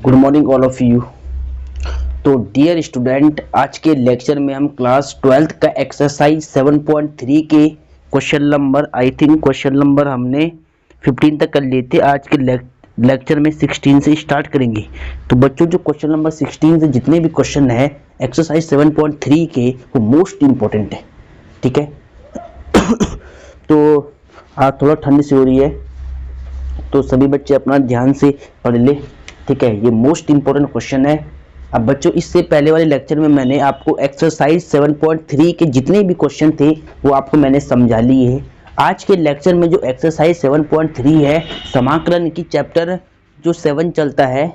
Good morning all of you. तो dear student, आज के लेक्चर में हम क्लास 12th का एक्सरसाइज 7.3 के क्वेश्चन नंबर क्वेश्चन नंबर हमने 15 तक कर लिए थे। आज के लेक्चर में 16 से स्टार्ट करेंगे। तो बच्चों, जो क्वेश्चन नंबर 16 से जितने भी क्वेश्चन है एक्सरसाइज 7.3 के, वो मोस्ट इम्पोर्टेंट है। ठीक है। तो आज थोड़ा ठंड सी हो रही है, तो सभी बच्चे अपना ध्यान से पढ़ ले। ठीक है, ये मोस्ट इंपॉर्टेंट क्वेश्चन है। अब बच्चों, इससे पहले वाले लेक्चर में मैंने आपको एक्सरसाइज 7.3 के जितने भी क्वेश्चन थे वो आपको मैंने समझा लिए हैं। आज के लेक्चर में जो एक्सरसाइज 7.3 है, समाकलन की चैप्टर जो 7 चलता है,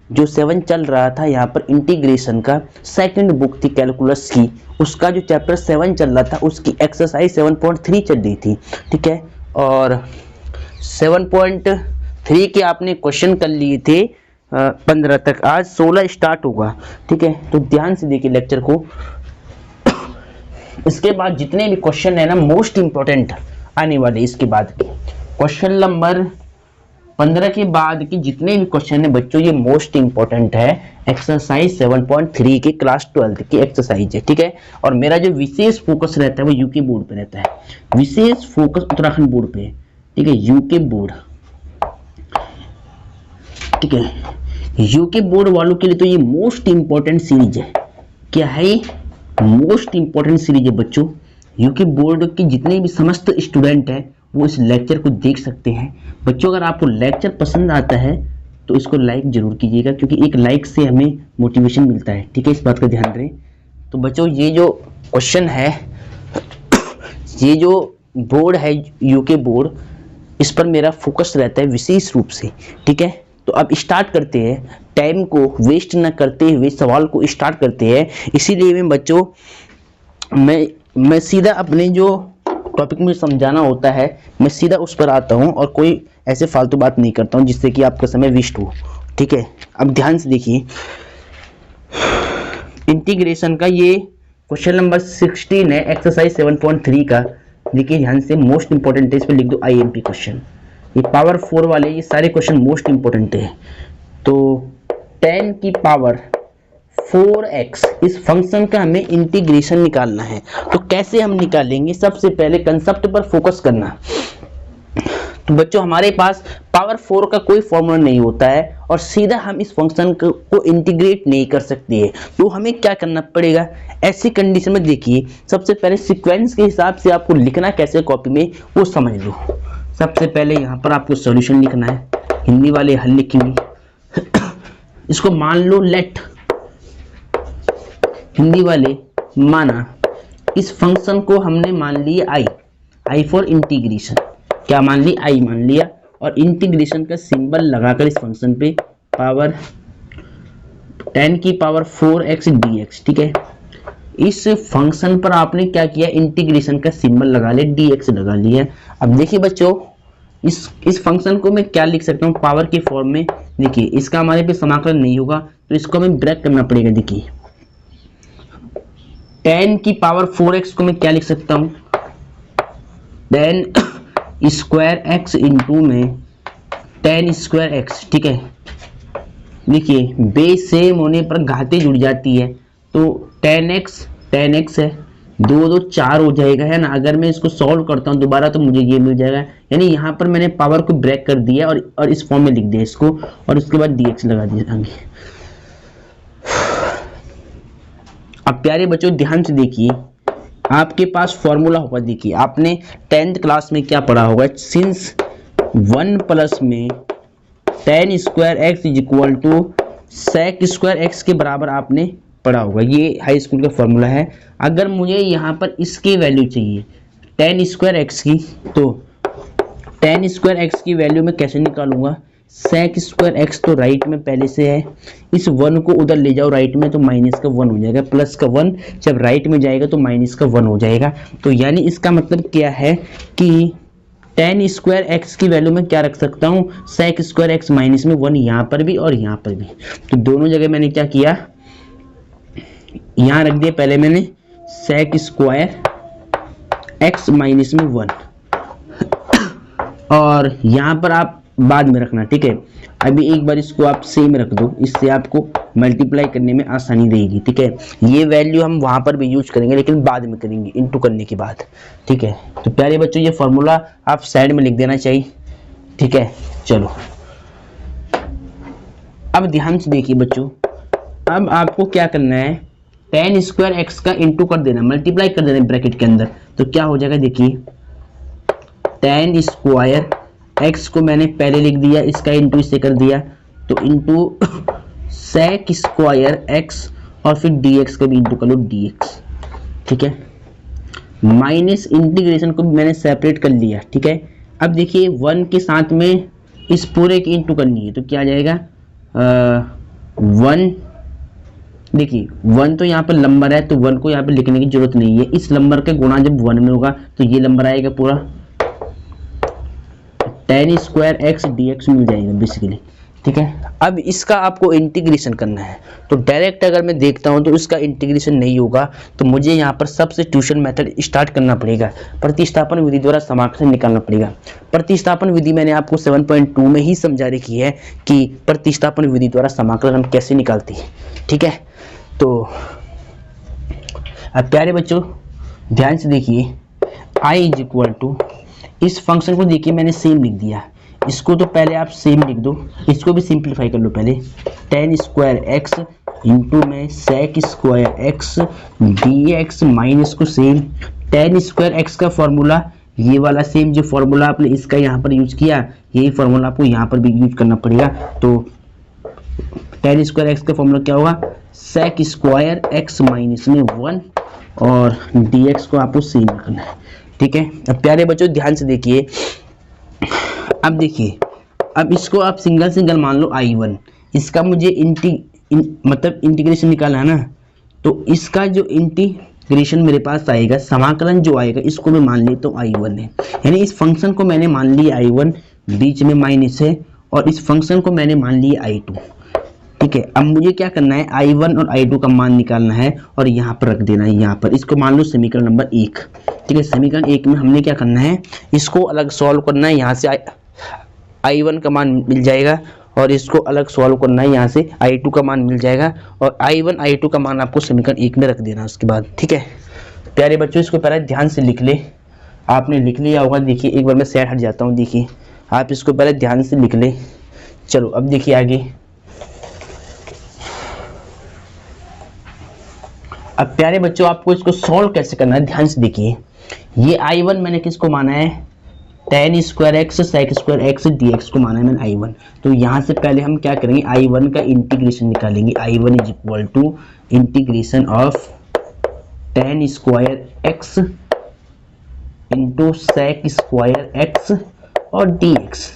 जो 7 चल रहा था यहाँ पर इंटीग्रेशन का, सेकंड बुक थी कैलकुलस की, उसका जो चैप्टर 7 चल रहा था उसकी एक्सरसाइज 7.3 चल रही थी। ठीक है, और 7.3 के आपने क्वेश्चन कर लिए थे 15 तक, आज 16 स्टार्ट होगा। ठीक है, तो ध्यान से देखिए लेक्चर को। इसके बाद जितने भी क्वेश्चन है ना, मोस्ट इंपॉर्टेंट आने वाले, इसके बाद के क्वेश्चन नंबर 15 के बाद के जितने भी क्वेश्चन है बच्चों, ये मोस्ट इंपॉर्टेंट है। एक्सरसाइज 7.3 के क्लास 12 की एक्सरसाइज है। ठीक है, और मेरा जो विशेष फोकस रहता है वो यूके बोर्ड पे रहता है। विशेष फोकस उत्तराखंड बोर्ड पे। ठीक है, यूके बोर्ड। ठीक है, यूके बोर्ड वालों के लिए तो ये मोस्ट इंपॉर्टेंट सीरीज है। क्या है? मोस्ट इंपॉर्टेंट सीरीज है बच्चों। यूके बोर्ड के जितने भी समस्त स्टूडेंट हैं वो इस लेक्चर को देख सकते हैं। बच्चों, अगर आपको लेक्चर पसंद आता है तो इसको लाइक जरूर कीजिएगा, क्योंकि एक लाइक से हमें मोटिवेशन मिलता है। ठीक है, इस बात का ध्यान रखें। तो बच्चों, ये जो क्वेश्चन है, ये जो बोर्ड है यूके बोर्ड, इस पर मेरा फोकस रहता है विशेष रूप से। ठीक है, तो अब स्टार्ट करते हैं। टाइम को वेस्ट न करते हुए सवाल को स्टार्ट करते हैं। इसीलिए मैं बच्चों, मैं सीधा अपने जो टॉपिक में समझाना होता है मैं सीधा उस पर आता हूं, और कोई ऐसे फालतू बात नहीं करता हूं जिससे कि आपका समय वेस्ट हो। ठीक है, अब ध्यान से देखिए इंटीग्रेशन का ये क्वेश्चन नंबर 16 है, एक्सरसाइज 7.3 का। देखिए ध्यान से, मोस्ट इंपॉर्टेंट है, इस पर लिख दो IMP क्वेश्चन। ये पावर 4 वाले ये सारे क्वेश्चन मोस्ट इंपॉर्टेंट है। तो 10 की पावर 4x इस फंक्शन का हमें इंटीग्रेशन निकालना है। तो कैसे हम निकालेंगे? सबसे पहले कंसेप्ट पर फोकस करना। तो बच्चों, हमारे पास पावर 4 का कोई फॉर्मूला नहीं होता है और सीधा हम इस फंक्शन को इंटीग्रेट नहीं कर सकते हैं। तो हमें क्या करना पड़ेगा? ऐसी कंडीशन में देखिए, सबसे पहले सीक्वेंस के हिसाब से आपको लिखना कैसे कॉपी में वो समझ लो। सबसे पहले यहाँ पर आपको सॉल्यूशन लिखना है, हिंदी वाले हल लिखेंगे। इसको मान लो लेट, हिंदी वाले माना, इस फंक्शन को हमने मान लिया आई फॉर इंटीग्रेशन। क्या मान ली? आई मान लिया, और इंटीग्रेशन का सिंबल लगाकर इस फंक्शन पे पावर 10 की पावर 4x dx। ठीक है, इस फंक्शन पर आपने क्या किया? इंटीग्रेशन का सिंबल लगा लिया, dx लगा लिया। अब देखिए बच्चों, इस फंक्शन को मैं क्या लिख सकता हूँ पावर के फॉर्म में। देखिए, इसका हमारे पे समाकलन नहीं होगा, तो इसको हमें ब्रेक करना पड़ेगा। देखिए 10 की पावर 4x को मैं क्या लिख सकता हूँ? 10 स्क्वायर x इंटू में 10 स्क्वायर x। ठीक है, देखिए बेस सेम होने पर घातें जुड़ जाती है, तो 10x है, 2 2 4 हो जाएगा, है ना। अगर मैं इसको सॉल्व करता हूँ दोबारा तो मुझे ये मिल जाएगा। यानी यहाँ पर मैंने पावर को ब्रेक कर दिया और इस फॉर्म में लिख दिया इसको, और उसके बाद dx लगा दिया आगे। अब प्यारे बच्चों ध्यान से देखिए, आपके पास फॉर्मूला होगा। देखिए आपने 10th क्लास में क्या पढ़ा होगा? सिंस 1 प्लस में 10 square x is equal to sec square x के बराबर आपने पढ़ा होगा। ये हाई स्कूल का फॉर्मूला है। अगर मुझे यहाँ पर इसकी वैल्यू चाहिए 10 स्क्वायर एक्स की, तो 10 स्क्वायर एक्स की वैल्यू मैं कैसे निकालूंगा? सेक स्क्वायर एक्स तो राइट में पहले से है, इस 1 को उधर ले जाओ राइट में, तो माइनस का 1 हो जाएगा, प्लस का 1 जब राइट में जाएगा तो माइनस का 1 हो जाएगा। तो यानी इसका मतलब क्या है कि 10 स्क्वायर एक्स की वैल्यू में क्या रख सकता हूँ? सेक स्क्वायर एक्स माइनस में 1, यहाँ पर भी और यहाँ पर भी। तो दोनों जगह मैंने क्या किया? यहाँ रख दिया पहले मैंने सेक स्क्वायर एक्स माइनस में 1, और यहाँ पर आप बाद में रखना, ठीक है। अभी एक बार इसको आप सेम रख दो, इससे आपको मल्टीप्लाई करने में आसानी रहेगी, ठीक है। ये वैल्यू हम वहां पर भी यूज करेंगे लेकिन बाद में करेंगे इनटू करने के बाद, ठीक है। तो प्यारे बच्चों ये फॉर्मूला आप साइड में लिख देना चाहिए, ठीक है। चलो अब ध्यान से देखिए बच्चों, अब आपको क्या करना है, tan स्क्वायर एक्स का इंटू कर देना, मल्टीप्लाई कर देना ब्रैकेट के अंदर। तो क्या हो जाएगा देखिए, tan स्क्वायर एक्स को मैंने पहले लिख दिया, इसका इंटू इससे कर दिया, तो इंटू sec स्क्वायर एक्स और फिर dx का भी इंटू कर लो dx, ठीक है। माइनस इंटीग्रेशन को मैंने सेपरेट कर लिया, ठीक है। अब देखिए 1 के साथ में इस पूरे की इंटू करनी है, तो क्या आ जाएगा 1, देखिए 1 तो यहाँ पर नंबर है तो 1 को यहाँ पे लिखने की जरूरत नहीं है, इस नंबर का गुणा जब 1 में होगा तो ये नंबर आएगा पूरा, tan स्क्वायर एक्स dx मिल जाएगा बेसिकली, ठीक है। अब इसका आपको इंटीग्रेशन करना है, तो डायरेक्ट अगर मैं देखता हूं तो इसका इंटीग्रेशन नहीं होगा, तो मुझे यहाँ पर सब्स्टिट्यूशन मेथड स्टार्ट करना पड़ेगा, प्रतिस्थापन विधि द्वारा समाकलन निकालना पड़ेगा। प्रतिस्थापन विधि मैंने आपको 7.2 में ही समझा रखी है कि प्रतिस्थापन विधि द्वारा समाकलन हम कैसे निकालते हैं, ठीक है। तो अब प्यारे बच्चों ध्यान से देखिए, i इज इक्वल टू, इस फंक्शन को देखिए मैंने सेम लिख दिया, इसको तो पहले आप सेम लिख दो, इसको भी सिंप्लीफाई कर लो पहले, tan स्क्वायर एक्स इंटू में sec square x dx minus को सेम, tan स्क्वायर एक्स का फॉर्मूला ये वाला सेम, जो फॉर्मूला आपने इसका यहाँ पर यूज किया यही फॉर्मूला आपको यहाँ पर भी यूज करना पड़ेगा। तो tan स्क्वायर एक्स का फॉर्मूला क्या होगा, sec स्क्वायर एक्स माइनस में 1 और dx को आपको सेम रखना है, ठीक है। अब प्यारे बच्चों ध्यान से देखिए, अब देखिए अब इसको आप सिंगल सिंगल मान लो i1, इसका मुझे मतलब इंटीग्रेशन निकालना है ना, तो इसका जो इंटीग्रेशन मेरे पास आएगा, समाकलन जो आएगा इसको मैं मान लेता हूँ i1 है, यानी इस फंक्शन को मैंने मान लिया i1, बीच में माइनस है, और इस फंक्शन को मैंने मान लिया i2, ठीक है। अब मुझे क्या करना है, i1 और i2 का मान निकालना है और यहाँ पर रख देना है, यहाँ पर इसको मान लो समीकरण नंबर 1, ठीक है। समीकरण 1 में हमने क्या करना है, इसको अलग सॉल्व करना है, यहाँ से i1 का मान मिल जाएगा और इसको अलग सॉल्व करना है, यहाँ से i2 का मान मिल जाएगा, और i1 i2 का मान आपको समीकरण 1 में रख देना उसके बाद, ठीक है। प्यारे बच्चों इसको पहले ध्यान से लिख ले, आपने लिख लिया होगा, देखिए एक बार मैं साइड हट जाता हूँ, देखिए आप इसको पहले ध्यान से लिख ले। चलो अब देखिए आगे, अब प्यारे बच्चों आपको इसको सॉल्व कैसे करना है, ध्यान से देखिए। ये i1 मैंने किसको माना है, tan square x sec square x dx को माना है मैंने i1, तो यहाँ से पहले हम क्या करेंगे, i1 का इंटीग्रेशन निकालेंगे, i1 is equal to integration of tan square x into sec square x और dx।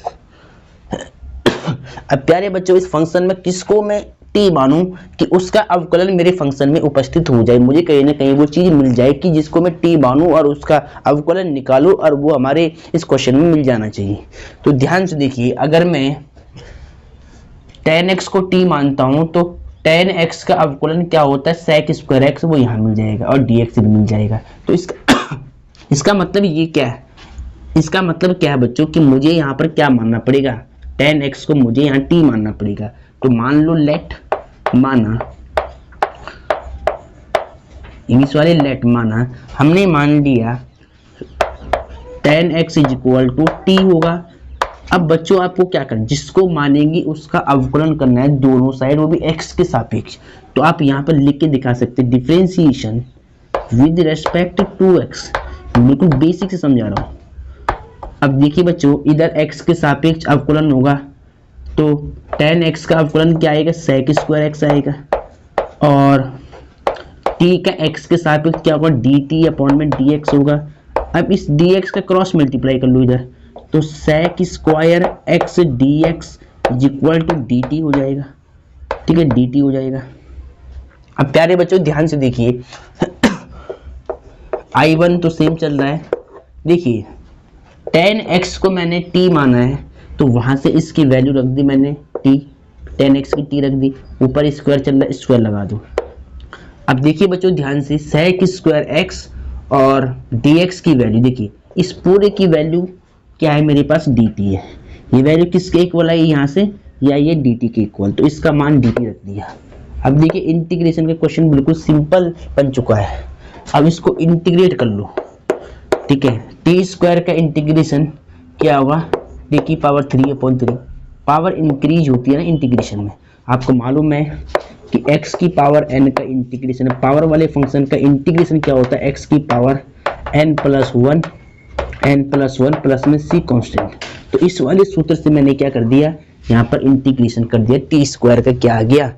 अब प्यारे बच्चों इस फंक्शन में किसको मैं t मानूं कि उसका अवकलन मेरे फंक्शन में उपस्थित हो जाए, मुझे कहीं ना कहीं वो चीज मिल जाए कि जिसको मैं t मानूं और उसका अवकलन निकालूं, और वो हमारे इस क्वेश्चन में मिल जाना चाहिए। तो ध्यान से देखिए, अगर मैं tan x को t मानता हूं तो tan x का अवकलन क्या होता है, sec स्क्वायर एक्स, वो यहाँ मिल जाएगा और dx भी मिल जाएगा। तो इसका मतलब ये क्या है, इसका मतलब क्या है बच्चों कि मुझे यहाँ पर क्या मानना पड़ेगा, tan x को मुझे यहाँ t मानना पड़ेगा। तो मान लो लेट माना, इंग्लिश वाले लेट माना, हमने मान लिया tan x is equal to t होगा। अब बच्चों आपको क्या करना, जिसको मानेंगे उसका अवकलन करना है दोनों साइड, वो भी x के सापेक्ष। तो आप यहाँ पर लिख के दिखा सकते हैं, differentiation with respect to x, बिल्कुल बेसिक से समझा रहा हूँ। अब देखिए बच्चों, इधर x के सापेक्ष अवकलन होगा, तो tan x का अवकलन क्या आएगा, sec स्क्वायर एक्स आएगा, और t का x के सापेक्ष क्या होगा, dt अपॉन में dx होगा। अब इस dx का क्रॉस मल्टीप्लाई कर लो इधर, तो sec square x dx is equal to dt हो जाएगा, ठीक है, dt हो जाएगा। अब प्यारे बच्चों ध्यान से देखिए, i1 तो सेम चल रहा है, देखिए tan x को मैंने t माना है, तो वहां से इसकी वैल्यू रख दी मैंने t, tan x की t रख दी, ऊपर स्क्वायर चल रहा है, स्क्वायर लगा दो। अब देखिए बच्चों ध्यान से, sec स्क्वायर x और dx की वैल्यू देखिए, इस पूरे की वैल्यू क्या है मेरे पास, dt है, ये वैल्यू किसके इक्वल आई यहाँ से, या ये dt के इक्वल, तो इसका मान dt रख दिया। अब देखिए इंटीग्रेशन का क्वेश्चन बिल्कुल सिंपल बन चुका है। अब इसको इंटीग्रेट कर लो, ठीक है। टी स्क्वायर का इंटीग्रेशन क्या होगा, टी की पावर 3/3, पावर इंक्रीज होती है ना इंटीग्रेशन में। आपको मालूम है कि x की पावर n का इंटीग्रेशन, पावर वाले फंक्शन का इंटीग्रेशन क्या होता है, x की power n plus one plus में c कांस्टेंट। तो इस वाले सूत्र से मैंने क्या कर दिया, यहाँ पर इंटीग्रेशन कर दिया, टी स्क्वायर का क्या आ गया,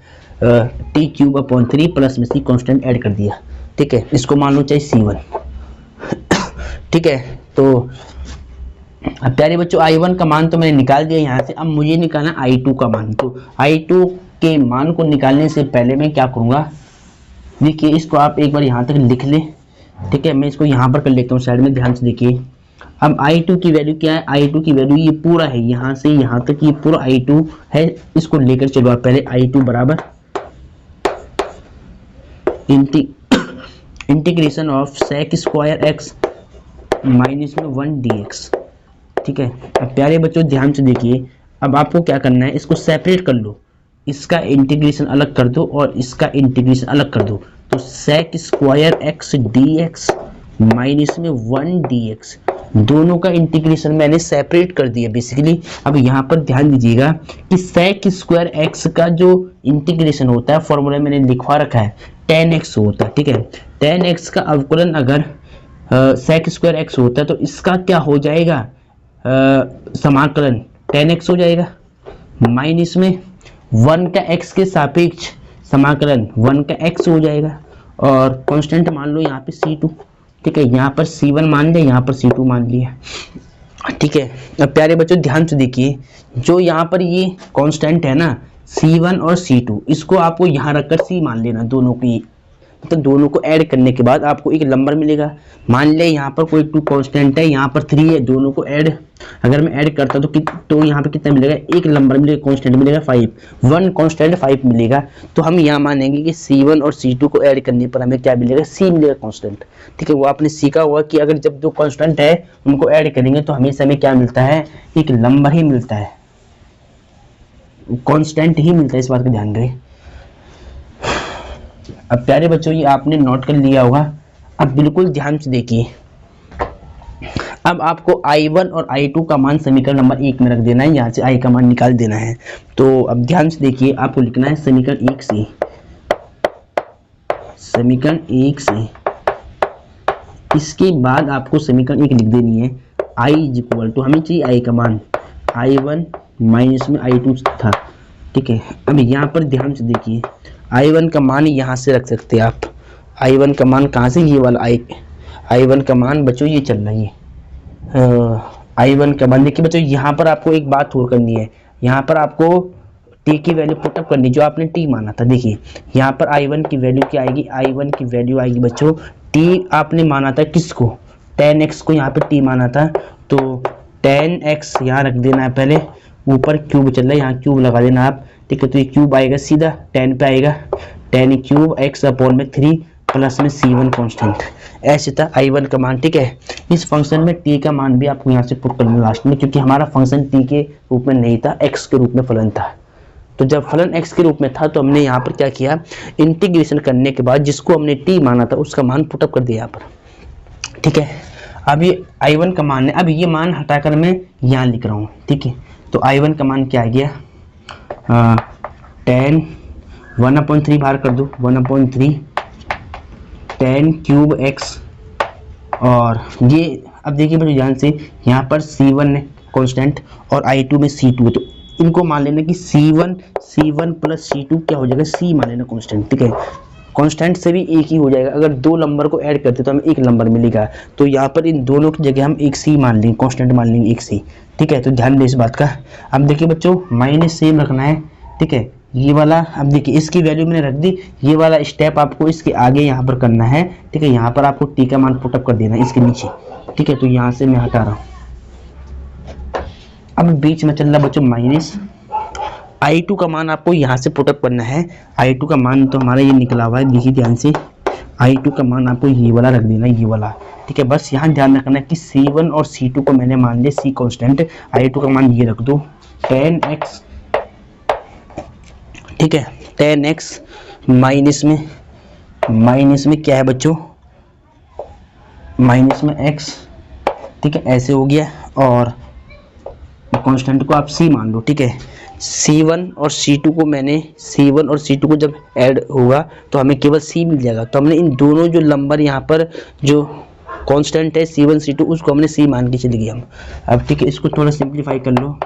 t³ प्लस में c कांस्टेंट ऐड कर दिया, ठीक है। इसको मान लो चाहे c1, ठीक है। तो अब प्यारे बच्चों I1 का मान तो मैंने निकाल दिया यहाँ से, अब मुझे निकालना I2 का मान। तो I2 के मान को निकालने से पहले मैं क्या करूँगा, देखिए इसको आप एक बार यहाँ तक लिख लें, ठीक है। मैं इसको यहाँ पर कर लेता हूँ साइड में, ध्यान से देखिए। अब I2 की वैल्यू क्या है, I2 की वैल्यू ये पूरा है, यहाँ से यहाँ तक ये पूरा I2 है, इसको लेकर चलो आप पहले। I2 बराबर integration of sec square x minus में 1 dx, ठीक है। अब प्यारे बच्चों ध्यान से देखिए, अब आपको क्या करना है, इसको सेपरेट कर लो, इसका इंटीग्रेशन अलग कर दो और इसका इंटीग्रेशन अलग कर दो। तो sec square x dx minus में 1 dx, दोनों का इंटीग्रेशन मैंने सेपरेट कर दिया बेसिकली। अब यहाँ पर ध्यान दीजिएगा कि सेक स्क्वायर एक्स का जो इंटीग्रेशन होता है, फॉर्मूला मैंने लिखवा रखा है, tan x होता है, ठीक है। tan x का अवकलन अगर सेक स्क्वायर एक्स होता है तो इसका क्या हो जाएगा, समाकलन tan x हो जाएगा, माइनस में 1 का x के सापेक्ष समाकलन 1 का x हो जाएगा, और कांस्टेंट मान लो यहाँ पे c2, ठीक है। यहाँ पर c1 मान लिया, यहाँ पर c2 मान लिया, ठीक है। अब प्यारे बच्चों ध्यान से देखिए, जो यहाँ पर ये कांस्टेंट है ना c1 और c2, इसको आपको यहाँ रखकर c मान लेना, दोनों की, मतलब दोनों को ऐड करने के बाद आपको एक नंबर मिलेगा। मान ले यहाँ पर कोई 2 कांस्टेंट है, यहाँ पर 3 है, दोनों को ऐड अगर मैं ऐड करता तो यहाँ पे कितना मिलेगा, एक नंबर मिलेगा, कांस्टेंट मिलेगा 5, 1 कांस्टेंट 5 मिलेगा। तो हम यहाँ मानेंगे कि c1 और c2 को ऐड करने पर हमें क्या मिलेगा, c मिलेगा कांस्टेंट, ठीक है। वो आपने सीखा हुआ कि अगर जब दो कांस्टेंट है उनको ऐड करेंगे तो हमेशा हमें क्या मिलता है, एक नंबर ही मिलता है, कांस्टेंट ही मिलता है, इस बात का ध्यान रखें। अब प्यारे बच्चों ये आपने नोट कर लिया होगा। अब बिल्कुल ध्यान से देखिए, अब आपको I1 और I2 का मान समीकरण नंबर 1 में रख देना है, यहाँ से I का मान निकाल देना है। तो अब ध्यान से देखिए, आपको लिखना है समीकरण 1 से, समीकरण 1 से, इसके बाद आपको समीकरण 1 लिख देनी है, I इक्वल टू, हमें चाहिए I का मान, I1 माइनस में I2 था, ठीक है। अब यहाँ पर ध्यान से देखिए, I1 का मान यहाँ से रख सकते हैं आप, I1 का मान कहाँ से, ये वाला I1 का मान बच्चों ये चल रही है, I1 का मान। देखिए बच्चों यहाँ पर आपको एक बात और करनी है, यहाँ पर आपको t की वैल्यू पुटअप करनी जो आपने t माना था। देखिए यहाँ पर I1 की वैल्यू क्या आएगी, I1 की वैल्यू आएगी बच्चों, t आपने माना था किसको, tan x को, यहाँ पे t माना था, तो tan x यहाँ रख देना है पहले, ऊपर क्यूब चल रहा है, यहाँ क्यूब लगा देना आप, ठीक है। तो ये क्यूब आएगा सीधा tan पे आएगा, tan क्यूब x अपॉन में 3 प्लस में c1 कांस्टेंट, ऐसे था I1 का मान, ठीक है। इस फंक्शन में t का मान भी आपको यहाँ से पुट करना लास्ट में, क्योंकि हमारा फंक्शन t के रूप में नहीं था, x के रूप में फलन था। तो जब फलन x के रूप में था तो हमने यहाँ पर क्या किया, इंटीग्रेशन करने के बाद जिसको हमने t माना था उसका मान पुटअप कर दिया यहाँ पर, ठीक है। अब ये I1 का मान है, अब ये मान हटाकर मैं यहाँ लिख रहा हूँ, ठीक है। तो I1 का मान क्या आ गया, tan 1/3 बाहर कर दो, 1/3 tan क्यूब x, और ये अब देखिए बच्चों ध्यान से, यहाँ पर c1 है कांस्टेंट और I2 में c2 है, तो इनको मान लेना कि c1 प्लस c2 क्या हो जाएगा, c मान लेना कांस्टेंट, ठीक है। कांस्टेंट से भी एक ही हो जाएगा, अगर दो नंबर को ऐड करते तो हमें एक नंबर मिलेगा, तो यहाँ पर इन दोनों की जगह हम एक c मान लेंगे, कांस्टेंट मान लेंगे एक c, ठीक है। तो ध्यान दें इस बात का। अब देखिए बच्चों माइनस सेम रखना है, ठीक है, ये वाला। अब देखिए इसकी वैल्यू मैंने रख दी, ये वाला स्टेप आपको इसके आगे यहाँ पर करना है, ठीक है। यहाँ पर आपको t का मान पुटअप कर देना है इसके नीचे, ठीक है। तो यहाँ से मैं हटा रहा हूँ, अब बीच में चल रहा बच्चों माइनस, I2 का मान आपको यहाँ से पुटअप करना है। I2 का मान तो हमारा ये निकला हुआ है, देखिए ध्यान से, I2 का मान आपको ये वाला रख देना, ये वाला, ठीक है। बस यहाँ ध्यान रखना है कि C1 और C2 को मैंने मान लिया C कांस्टेंट, I2 का मान ये रख दो 10x, ठीक है। 10x माइनस में क्या है बच्चों, माइनस में x, ठीक है, ऐसे हो गया। और कांस्टेंट को आप c मान लो, ठीक है। C1 और C2 को मैंने, C1 और C2 को जब ऐड होगा तो हमें केवल c मिल जाएगा, तो हमने इन दोनों जो नंबर यहाँ पर जो कांस्टेंट है C1 C2 उसको हमने c मान के चले गए हम। अब ठीक है, इसको थोड़ा सिंप्लीफाई कर लो,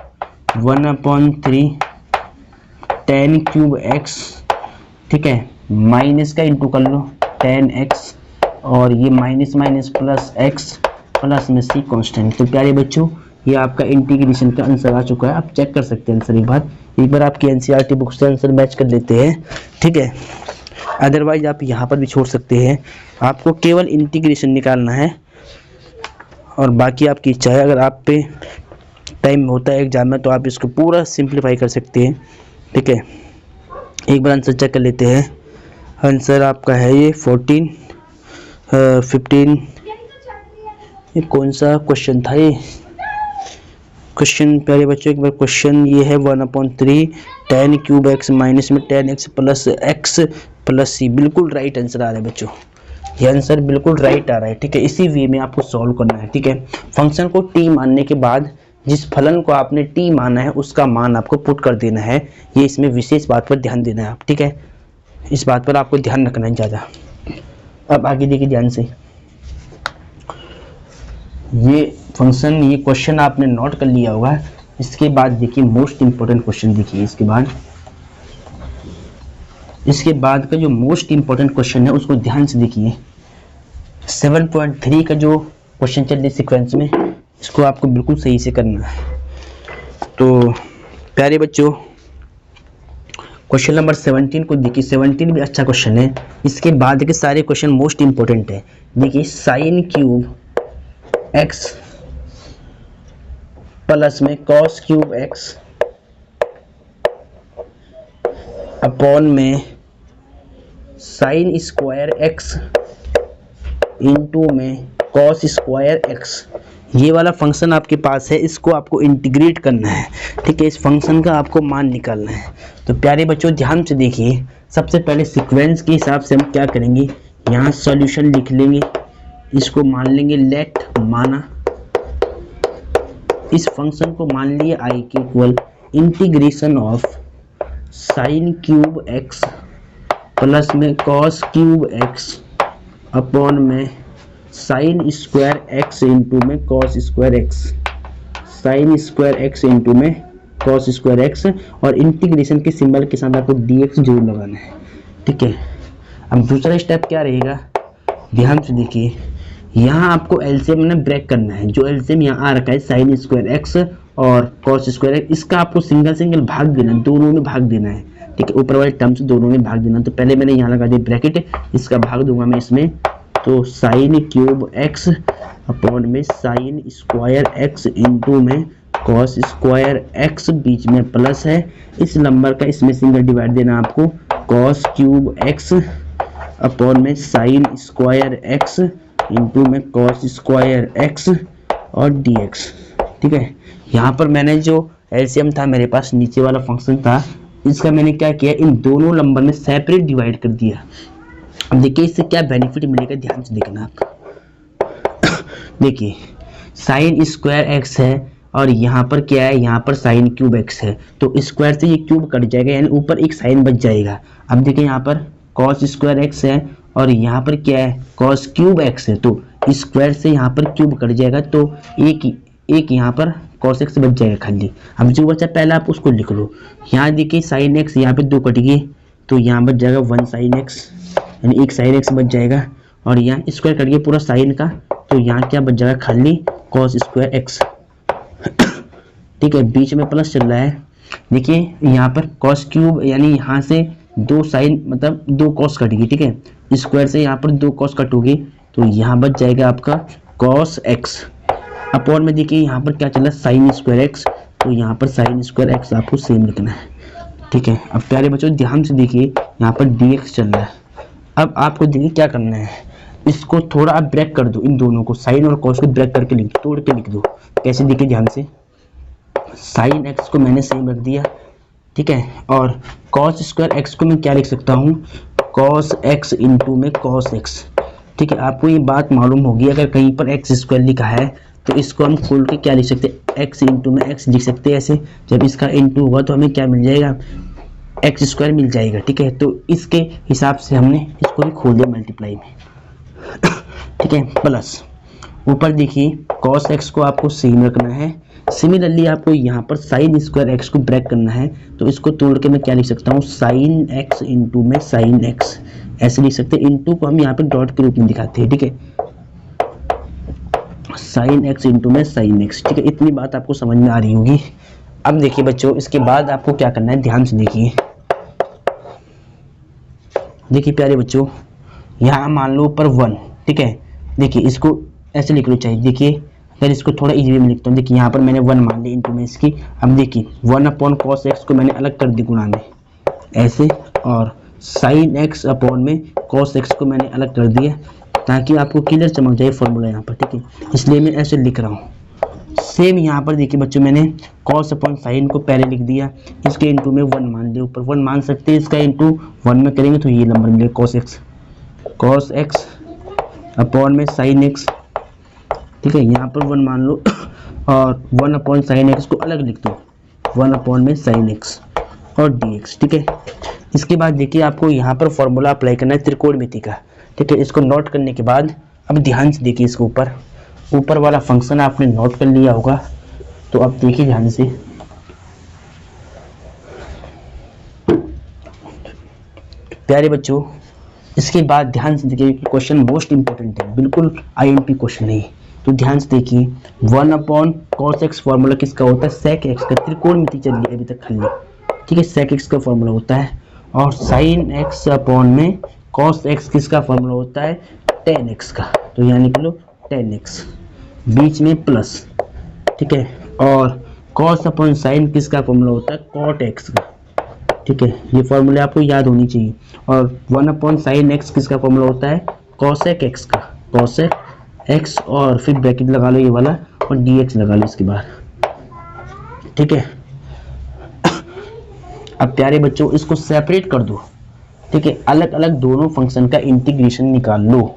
1/3 10 क्यूब x, ठीक है, माइनस का इंटू कर लो 10x, और ये minus minus plus x plus में c कांस्टेंट। तो प्यारे बच्चों ये आपका इंटीग्रेशन का आंसर आ चुका है। आप चेक कर सकते हैं आंसर एक बार आपकी एनसीईआरटी बुक से आंसर मैच कर लेते हैं, ठीक है। अदरवाइज आप यहाँ पर भी छोड़ सकते हैं, आपको केवल इंटीग्रेशन निकालना है और बाकी आपकी इच्छा है। अगर आप पे टाइम होता है एग्जाम में तो आप इसको पूरा सिंप्लीफाई कर सकते हैं, ठीक है। एक बार आंसर चेक कर लेते हैं। आंसर आपका है ये 15, ये कौन सा क्वेश्चन था ये क्वेश्चन प्यारे बच्चों, एक बार क्वेश्चन ये है 1/3 10 क्यूब x माइनस में 10x plus x plus c, बिल्कुल राइट आंसर आ रहा है बच्चों, ये आंसर बिल्कुल राइट आ रहा है, ठीक है। इसी वे में आपको सॉल्व करना है, ठीक है। फंक्शन को t मानने के बाद जिस फलन को आपने t माना है उसका मान आपको पुट कर देना है, ये इसमें विशेष बात पर ध्यान देना है आप, ठीक है। इस बात पर आपको ध्यान रखना है ज़्यादा। अब आगे देखिए ध्यान से, ये फंक्शन, ये क्वेश्चन आपने नोट कर लिया होगा। इसके बाद देखिए मोस्ट इंपॉर्टेंट क्वेश्चन देखिए, इसके बाद का जो मोस्ट इंपॉर्टेंट क्वेश्चन है उसको ध्यान से देखिए। 7.3 का जो क्वेश्चन चल रही सीक्वेंस में, इसको आपको बिल्कुल सही से करना है। तो प्यारे बच्चों क्वेश्चन नंबर 17 को देखिए, 17 भी अच्छा क्वेश्चन है। इसके बाद के सारे क्वेश्चन मोस्ट इंपॉर्टेंट है। देखिए साइन क्यूब x प्लस में कॉस क्यूब x अपॉन में साइन स्क्वायर x इंटू में कॉस स्क्वायर x, ये वाला फंक्शन आपके पास है, इसको आपको इंटीग्रेट करना है, ठीक है। इस फंक्शन का आपको मान निकालना है। तो प्यारे बच्चों ध्यान से देखिए, सबसे पहले सीक्वेंस के हिसाब से हम क्या करेंगे, यहाँ सॉल्यूशन लिख लेंगे, इसको मान लेंगे लेट, माना, इस फंक्शन को मान लिए i के equal integration of sine cube x plus में कॉस क्यूब x अपॉन में साइन स्क्वायर x इंटू में cos square x, sine square x into में कॉस स्क्वायर x, और इंटीग्रेशन के सिंबल के साथ आपको dx जरूर लगाना है, ठीक है। अब दूसरा स्टेप क्या रहेगा, ध्यान से देखिए, यहाँ आपको एलसीएम में ब्रेक करना है। जो एलसीएम यहाँ आ रखा है साइन स्क्वायर एक्स और कॉस स्क्वायर एक्स, इसका आपको सिंगल सिंगल भाग देना है, दोनों में भाग देना है, ठीक है। ऊपर वाले टर्म्स दोनों में भाग देना। तो पहले मैंने यहाँ लगा दिया ब्रैकेट, इसका भाग दूंगा मैं इसमें, तो साइन क्यूब एक्स अपॉन में साइन स्क्वायर एक्स इंटू में कॉस स्क्वायर एक्स, बीच में प्लस है, इस नंबर का इसमें सिंगल डिवाइड देना आपको, कॉस क्यूब एक्स अपॉन में साइन स्क्वायर एक्स इंटू में कॉस स्क्वायर एक्स और dx, ठीक है। यहाँ पर मैंने जो एलसीएम था मेरे पास, नीचे वाला फंक्शन था, इसका मैंने क्या किया, इन दोनों नंबर में सेपरेट डिवाइड कर दिया। अब देखिए इससे क्या बेनिफिट मिलेगा, ध्यान से देखना आप। देखिए साइन स्क्वायर एक्स है और यहाँ पर क्या है, यहाँ पर साइन क्यूब एक्स है, तो स्क्वायर से ये क्यूब कट जाएगा, यानी ऊपर एक साइन बच जाएगा। अब देखिए यहाँ पर कॉस स्क्वायर एक्स है और यहाँ पर क्या है, कॉस क्यूब एक्स है, तो स्क्वायर से यहाँ पर क्यूब कट जाएगा, तो एक यहाँ पर कॉस एक्स बच जाएगा खाली। अब जो बचा पहले आप उसको लिख लो। यहाँ देखिए साइन एक्स, यहाँ पे 2 कट गए, तो यहाँ बच जाएगा 1 साइन एक्स, यानी एक साइन एक्स बच जाएगा, और यहाँ स्क्वायर कट गया पूरा साइन का, तो यहाँ क्या बच जाएगा, खाली कॉस स्क्वायर एक्स, ठीक है। बीच में प्लस चल रहा है, देखिए यहाँ पर कॉस क्यूब, यानी यहाँ से 2 साइन मतलब 2 कॉस कट गई, ठीक है। स्क्वायर से यहाँ पर 2 कॉस कट होगी, तो यहाँ बच जाएगा आपका कॉस एक्स अपॉन में, देखिए यहाँ पर क्या चल रहा है, साइन स्क्वायर एक्स, तो यहाँ पर साइन स्क्वायर एक्स आपको सेम लिखना है, ठीक है। अब प्यारे बच्चों ध्यान से देखिए, यहाँ पर dx चल रहा है, अब आपको देखिए क्या करना है, इसको थोड़ा आप ब्रेक कर दो, इन दोनों को साइन और कॉस को ब्रेक करके लिख दो, तोड़ के लिख दो। कैसे देखिए ध्यान से, साइन एक्स को मैंने सेम रख दिया, ठीक है, और कॉस स्क्वायर एक्स को मैं क्या लिख सकता हूँ, कॉस एक्स इंटू में कॉस एक्स। ठीक है, आपको ये बात मालूम होगी, अगर कहीं पर एक्स स्क्वायर लिखा है तो इसको हम खोल के क्या लिख सकते हैं, एक्स इंटू में एक्स लिख सकते हैं ऐसे। जब इसका इंटू होगा तो हमें क्या मिल जाएगा, एक्स स्क्वायर मिल जाएगा। ठीक है, तो इसके हिसाब से हमने इसको भी खोल दिया मल्टीप्लाई में। ठीक है, प्लस ऊपर देखिए कॉस एक्स को आपको सेम रखना है। सिमिलरली आपको यहाँ पर साइन स्क्वायर एक्स को ब्रेक करना है, तो इसको तोड़ के मैं क्या लिख सकता हूँ, साइन एक्स इंटू में साइन एक्स ऐसे लिख सकते हैं। इंटू को हम यहाँ पे डॉट के रूप में दिखाते हैं। ठीक है, साइन एक्स इंटू में साइन एक्स। ठीक है, इतनी बात आपको समझ में आ रही होगी। अब देखिए बच्चों, इसके बाद आपको क्या करना है, ध्यान से देखिए। देखिए प्यारे बच्चों, यहाँ मान लो ऊपर 1, ठीक है, देखिए इसको ऐसे लिख लो चाहिए। देखिए अगर इसको थोड़ा इजी में लिखता हूँ, देखिए यहाँ पर मैंने 1 मान ली इंटू में इसकी। अब देखिए 1 अपॉन कॉस एक्स को मैंने अलग कर दी गुणा में ऐसे, और साइन एक्स अपॉन में कॉस एक्स को मैंने अलग कर दिया, ताकि आपको क्लियर चमक जाए फॉर्मूला यहाँ पर। ठीक है, इसलिए मैं ऐसे लिख रहा हूँ। सेम यहाँ पर देखिए बच्चों, मैंने कॉस अपॉन साइन को पहले लिख दिया, इसके इंटू में 1 मान लिया, ऊपर 1 मान सकते हैं, इसका इंटू 1 में करेंगे तो ये नंबर मिलेगा कॉस एक्स अपॉन में साइन एक्स। ठीक है, यहाँ पर 1 मान लो और 1 अपॉन साइन एक्स को अलग लिख दो, 1 अपॉन में साइन एक्स और dx। ठीक है, इसके बाद देखिए आपको यहाँ पर फॉर्मूला अप्लाई करना है त्रिकोणमिति का। ठीक है, इसको नोट करने के बाद अब ध्यान से देखिए, इसके ऊपर वाला फंक्शन आपने नोट कर लिया होगा, तो अब देखिए ध्यान से। प्यारे बच्चों, इसके बाद ध्यान से देखिए, क्वेश्चन मोस्ट इंपोर्टेंट है, बिल्कुल आईएमपी क्वेश्चन है। तो ध्यान से देखिए, 1 अपॉन कॉस एक्स फॉर्मूला किसका होता है, सेक एक्स का। त्रिकोणमिति चल रही है अभी तक खाली। ठीक है, सेक एक्स का फॉर्मूला होता है, और साइन एक्स अपॉन में कॉस एक्स किसका फॉर्मूला होता है, टेन एक्स का। तो यहाँ लिख लो टेन एक्स, बीच में प्लस। ठीक है, और कॉस अपॉन साइन किसका फॉर्मूला होता है, कॉट एक्स का। ठीक है, ये फॉर्मूले आपको याद होनी चाहिए। और 1 अपॉन साइन एक्स किसका फॉर्मूला होता है, कॉसेक एक्स का, कॉसेक एक्स, और फिर ब्रैकेट लगा लो ये वाला, और dx लगा लो इसके बाद। ठीक है, अब प्यारे बच्चों इसको सेपरेट कर दो। ठीक है, अलग अलग दोनों फंक्शन का इंटीग्रेशन निकाल लो,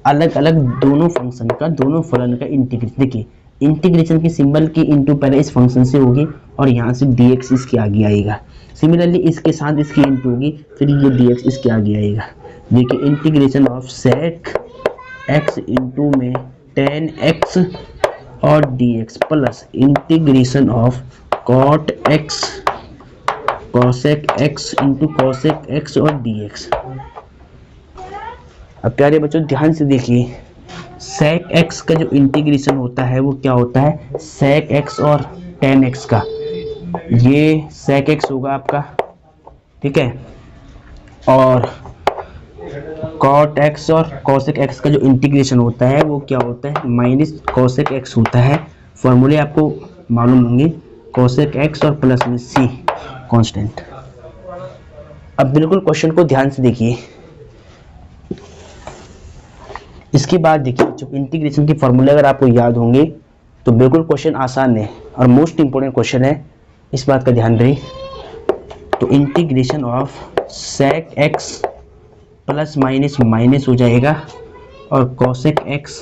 अलग अलग दोनों फंक्शन का, दोनों फलन का इंटीग्रेशन। देखिए इंटीग्रेशन की सिंबल की इंटू पहले इस फंक्शन से होगी, और यहाँ से dx इसके आगे आएगा। सिमिलरली इसके साथ इसकी इंटू होगी, फिर ये dx इसके आगे आएगा। देखिए integration of sec x into में tan x और dx plus integration of cot x cosec x into cosec x और dx। अब प्यारे बच्चों ध्यान से देखिए, sec x का जो इंटीग्रेशन होता है वो क्या होता है, sec x और tan x का। ये sec x होगा आपका, ठीक है, और cot x और cosec x का जो इंटीग्रेशन होता है वो क्या होता है, माइनस cosec x होता है। फॉर्मूले आपको मालूम होंगे, cosec x और प्लस में c कांस्टेंट। अब बिल्कुल क्वेश्चन को ध्यान से देखिए। इसके बाद देखिए जो इंटीग्रेशन के फॉर्मूले अगर आपको याद होंगे तो बिल्कुल क्वेश्चन आसान है और मोस्ट इंपोर्टेंट क्वेश्चन है, इस बात का ध्यान रहे। तो integration of sec x plus minus minus हो जाएगा, और cosec x,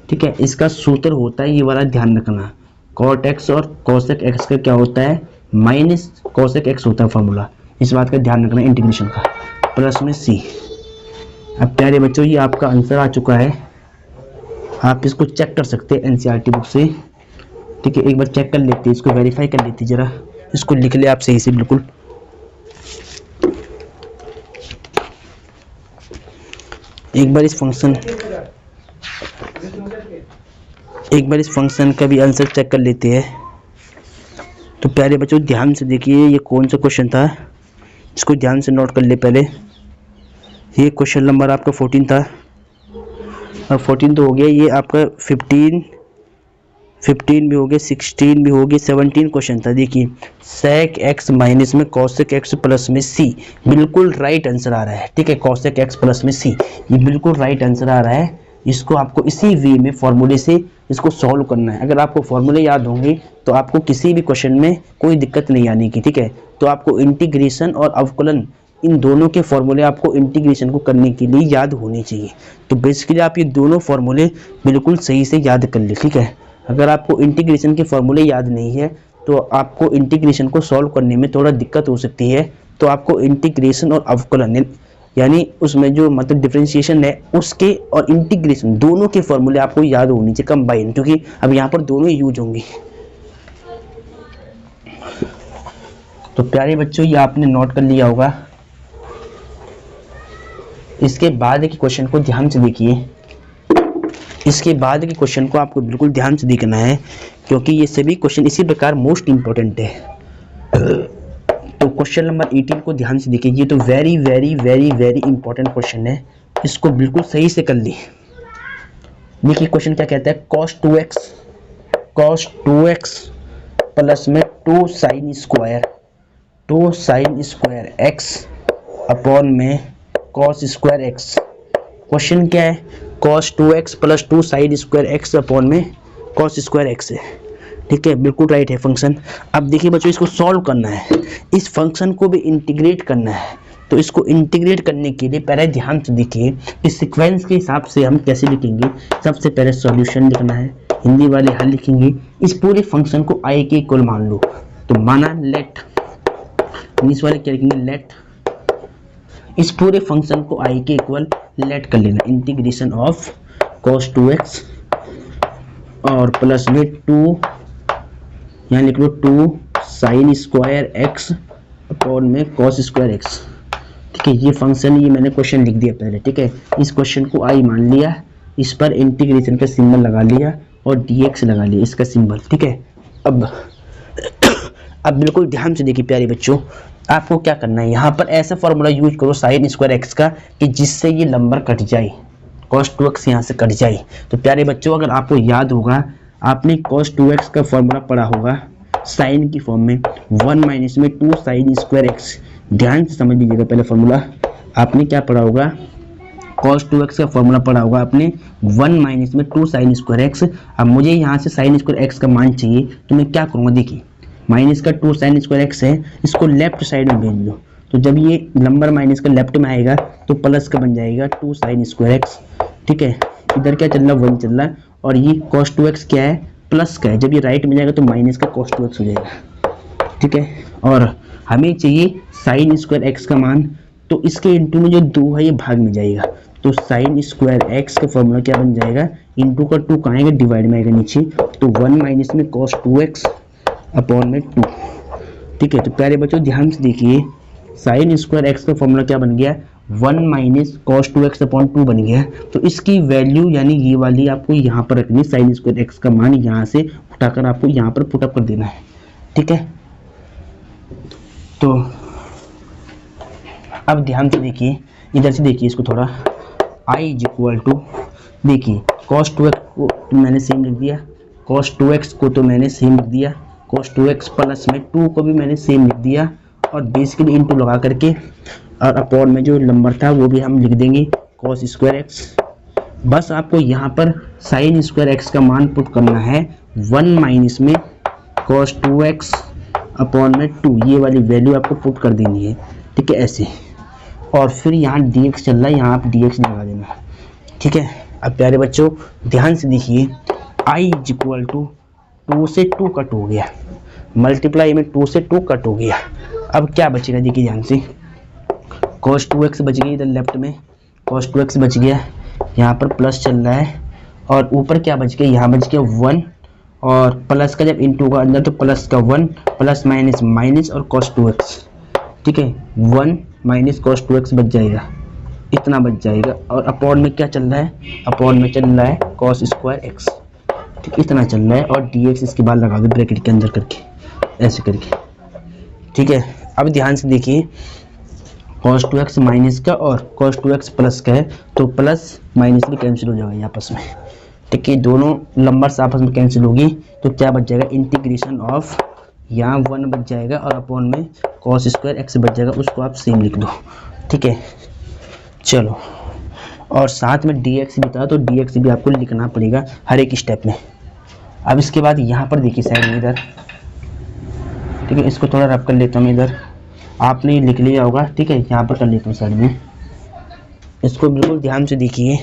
ठीक है, इसका सूत्र होता है ये वाला, ध्यान रखना, cot x और cosec x का क्या होता है, माइनस cosec x होता है फॉर्मूला। इस बात का ध्यान रखना इंटीग्रेशन का, प्लस में c। अब प्यारे बच्चों ये आपका आंसर आ चुका है, आप इसको चेक कर सकते हैं एनसीईआरटी बुक से। ठीक है, एक बार चेक कर लेते हैं, इसको वेरीफाई कर लेते हैं, जरा इसको लिख ले आप सही से बिल्कुल। एक बार इस फंक्शन का भी आंसर चेक कर लेते हैं। तो प्यारे बच्चों ध्यान से देखिए, ये कौन सा क्वेश्चन था, इसको ध्यान से नोट कर ले पहले। ये क्वेश्चन नंबर आपका 14 था, और 14 तो हो गया, ये आपका 15 15 भी हो गए, 16 भी हो गए, 17 क्वेश्चन था। देखिए sec x माइनस में cosec x प्लस में c, बिल्कुल राइट आंसर आ रहा है। ठीक है, cosec x प्लस में c, ये बिल्कुल राइट आंसर आ रहा है। इसको आपको इसी वे में फॉर्मूले से इसको सॉल्व करना है। अगर आपको फॉर्मूले याद होंगे तो आपको किसी भी क्वेश्चन में कोई दिक्कत नहीं आने की। ठीक है, तो आपको इंटीग्रेशन और अवकलन, इन दोनों के फॉर्मूले आपको इंटीग्रेशन को करने के लिए याद होने चाहिए। तो बेसिकली आप ये दोनों फॉर्मूले बिल्कुल सही से याद कर ले। ठीक है, अगर आपको इंटीग्रेशन के फॉर्मूले याद नहीं है तो आपको इंटीग्रेशन को सॉल्व करने में थोड़ा दिक्कत हो सकती है। तो आपको इंटीग्रेशन और अवकलन यानी उसमें जो मतलब डिफरेंशिएशन है उसके और इंटीग्रेशन दोनों के फॉर्मूले आपको याद होने चाहिए कंबाइन, क्योंकि अब यहाँ पर दोनों ही यूज होंगे। तो प्यारे बच्चों ये आपने नोट कर लिया होगा। इसके बाद के क्वेश्चन को ध्यान से देखिए, इसके बाद के क्वेश्चन को आपको बिल्कुल ध्यान से देखना है, क्योंकि ये सभी क्वेश्चन इसी प्रकार मोस्ट इंपॉर्टेंट है। तो क्वेश्चन नंबर 18 को ध्यान से देखिए, ये तो very very very very important question है, इसको बिल्कुल सही से कर ली। देखिए क्वेश्चन क्या कहता है, cos 2x प्लस में 2 sin स्क्वायर x अपॉन में cos स्क्वायर x। क्वेश्चन क्या है, cos 2x plus 2 sin square x upon में cos स्क्वायर x है। ठीक है, बिल्कुल राइट है फंक्शन। अब देखिए बच्चों इसको सॉल्व करना है, इस फंक्शन को भी इंटीग्रेट करना है। तो इसको इंटीग्रेट करने के लिए पहले ध्यान से देखिए इस सीक्वेंस के हिसाब से हम कैसे लिखेंगे। सबसे पहले सॉल्यूशन लिखना है, हिंदी वाले हल लिखेंगे। इस पूरे फंक्शन को i के इक्वल मान लो, तो माना लेट, इंग्लिश वाले क्या लिखेंगे, लेट, इस पूरे फंक्शन को i के इक्वल लेट कर लेना, इंटीग्रेशन ऑफ cos 2x और प्लस में 2, यहाँ लिख लो 2 sin स्क्वायर x अपॉन में cos स्क्वायर x। ठीक है, ये फंक्शन, ये मैंने क्वेश्चन लिख दिया पहले। ठीक है, इस क्वेश्चन को i मान लिया, इस पर इंटीग्रेशन का सिंबल लगा लिया और dx लगा लिया इसका सिंबल। ठीक है, अब बिल्कुल ध्यान से देखिए प्यारे बच्चों, आपको क्या करना है, यहाँ पर ऐसा फॉर्मूला यूज करो sin स्क्वायर x का कि जिससे ये नंबर कट जाए, cos 2x यहाँ से कट जाए। तो प्यारे बच्चों अगर आपको याद होगा, आपने cos 2x का फॉर्मूला पढ़ा होगा साइन की फॉर्म में 1 माइनस में 2 sin स्क्वायर x। ध्यान से समझ लीजिएगा, पहले फॉर्मूला आपने क्या पढ़ा होगा, cos 2x का फॉर्मूला पढ़ा होगा आपने 1 माइनस में 2 sin स्क्वायर x। अब मुझे यहाँ से sin स्क्वायर x का मान चाहिए, तो मैं क्या करूँगा, देखिए माइनस का 2 sin स्क्वायर x है, इसको लेफ्ट साइड में भेज दो। तो जब ये नंबर माइनस का लेफ्ट में आएगा तो प्लस का बन जाएगा 2 sin स्क्वायर x। ठीक है, इधर क्या चल रहा है, 1 चल रहा है, और ये cos 2x क्या है, प्लस का है। जब ये राइट में जाएगा तो माइनस का cos 2x हो जाएगा। ठीक है, और हमें चाहिए sin स्क्वायर x का मान, तो इसके इंटू में जो 2 है ये भाग में जाएगा। तो sin स्क्वायर x का फॉर्मूला क्या बन जाएगा, इंटू का 2 कहाँ आएगा, डिवाइड में आएगा नीचे, तो 1 माइनस में cos 2x अपॉन में 2। ठीक है, तो प्यारे बच्चों ध्यान से देखिए, sin स्क्वायर x का फॉर्मूला क्या बन गया, 1 माइनस cos 2x अपॉन 2 बन गया। तो इसकी वैल्यू यानी ये वाली आपको यहाँ पर रखनी, sin स्क्वायर x का मान यहाँ से उठाकर आपको यहाँ पर पुटअप कर देना है। ठीक है, तो अब ध्यान से देखिए, इधर से देखिए इसको थोड़ा, i इज इक्वल टू, देखिए cos 2x को तो मैंने सेम लिख दिया, cos 2x को तो मैंने सेम लिख दिया, cos 2x प्लस में 2 को भी मैंने सेम लिख दिया, और बेसिकली इंटू लगा करके और अपॉन में जो नंबर था वो भी हम लिख देंगे cos स्क्वायर x। बस आपको यहाँ पर sin स्क्वायर x का मान पुट करना है 1 माइनस में cos 2x अपॉन में 2, ये वाली वैल्यू आपको पुट कर देनी है। ठीक है, ऐसे, और फिर यहाँ dx चल रहा है, यहाँ आप dx लगा देना। ठीक है, अब प्यारे बच्चों ध्यान से देखिए, i इज इक्वल टू 2 से 2 कट हो गया, मल्टीप्लाई में 2 से 2 कट हो गया। अब क्या बचेगा, देखिए ध्यान से, cos 2x बच गई इधर लेफ्ट में, cos 2x बच गया, यहाँ पर प्लस चल रहा है, और ऊपर क्या बच गया, यहाँ बच गया 1, और प्लस का जब इंटू का अंदर तो प्लस का 1, प्लस माइनस माइनस और cos 2x। ठीक है, 1 माइनस cos 2x बच जाएगा, इतना बच जाएगा, और अपॉन में क्या चल रहा है, अपॉन में चल रहा है cos स्क्वायर x। ठीक, इतना चल रहा है, और dx इसके बाद लगा दो ब्रैकेट के अंदर करके, ऐसे करके। ठीक है, अब ध्यान से देखिए, cos 2x माइनस का और cos 2x प्लस का है, तो प्लस माइनस भी कैंसिल हो जाएगा आपस में। ठीक है, दोनों नंबर्स आपस में कैंसिल होगी, तो क्या बच जाएगा, इंटीग्रेशन ऑफ यहाँ 1 बच जाएगा और अपॉन में कॉस स्क्वायर एक्स बच जाएगा, उसको आप सेम लिख दो। ठीक है, चलो, और साथ में dx भी था तो dx भी आपको लिखना पड़ेगा हर एक स्टेप में। अब इसके बाद यहाँ पर देखिए साइड में इधर, ठीक है, इसको थोड़ा रब कर लेता हूँ इधर, आपने ये लिख लिया होगा। ठीक है, यहाँ पर कर लेता हूँ साइड में, इसको बिल्कुल ध्यान से देखिए।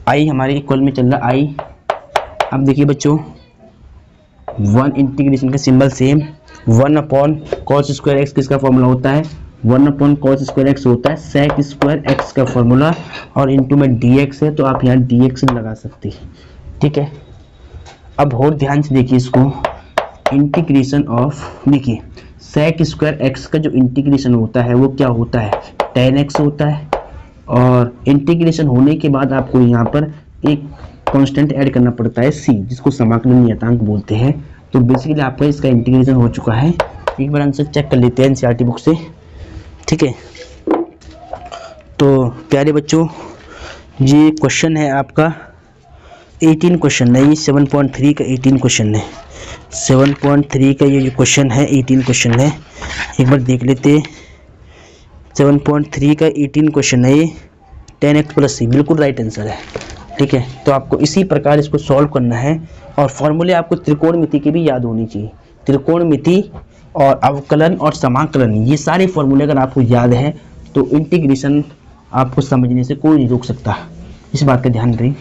आई हमारे इक्वल में चल रहा आई। अब देखिए बच्चों, 1 इंटीग्रेशन का symbol same, 1 upon cos square x किसका फॉर्मूला होता है, 1 अपॉन कॉस स्क्वायर एक्स होता है सेक स्क्वायर एक्स का फॉर्मूला, और इनटू में dx है तो आप यहाँ dx लगा सकते हैं। ठीक है, अब और ध्यान से देखिए इसको, इंटीग्रेशन ऑफ, देखिए सेक स्क्वायर एक्स का जो इंटीग्रेशन होता है वो क्या होता है, tan x होता है, और इंटीग्रेशन होने के बाद आपको यहाँ पर एक कांस्टेंट ऐड करना पड़ता है c, जिसको समाकलन नियतांक बोलते हैं। तो बेसिकली आपका इसका इंटीग्रेशन हो चुका है। एक बार आंसर चेक कर लेते हैं एनसीईआरटी बुक से। ठीक है, तो प्यारे बच्चों, ये क्वेश्चन है आपका 18 क्वेश्चन है, ये 7.3 का 18 क्वेश्चन है, 7.3 का ये जो क्वेश्चन है 18 क्वेश्चन है। एक बार देख लेते, 7.3 का 18 क्वेश्चन है, ये 10x + c बिल्कुल राइट आंसर है। ठीक है, तो आपको इसी प्रकार इसको सॉल्व करना है, और फॉर्मूले आपको त्रिकोणमिति की भी याद होनी चाहिए। त्रिकोणमिति और अवकलन और समाकलन, ये सारे फॉर्मूले अगर आपको याद है तो इंटीग्रेशन आपको समझने से कोई नहीं रोक सकता, इस बात का ध्यान रखें।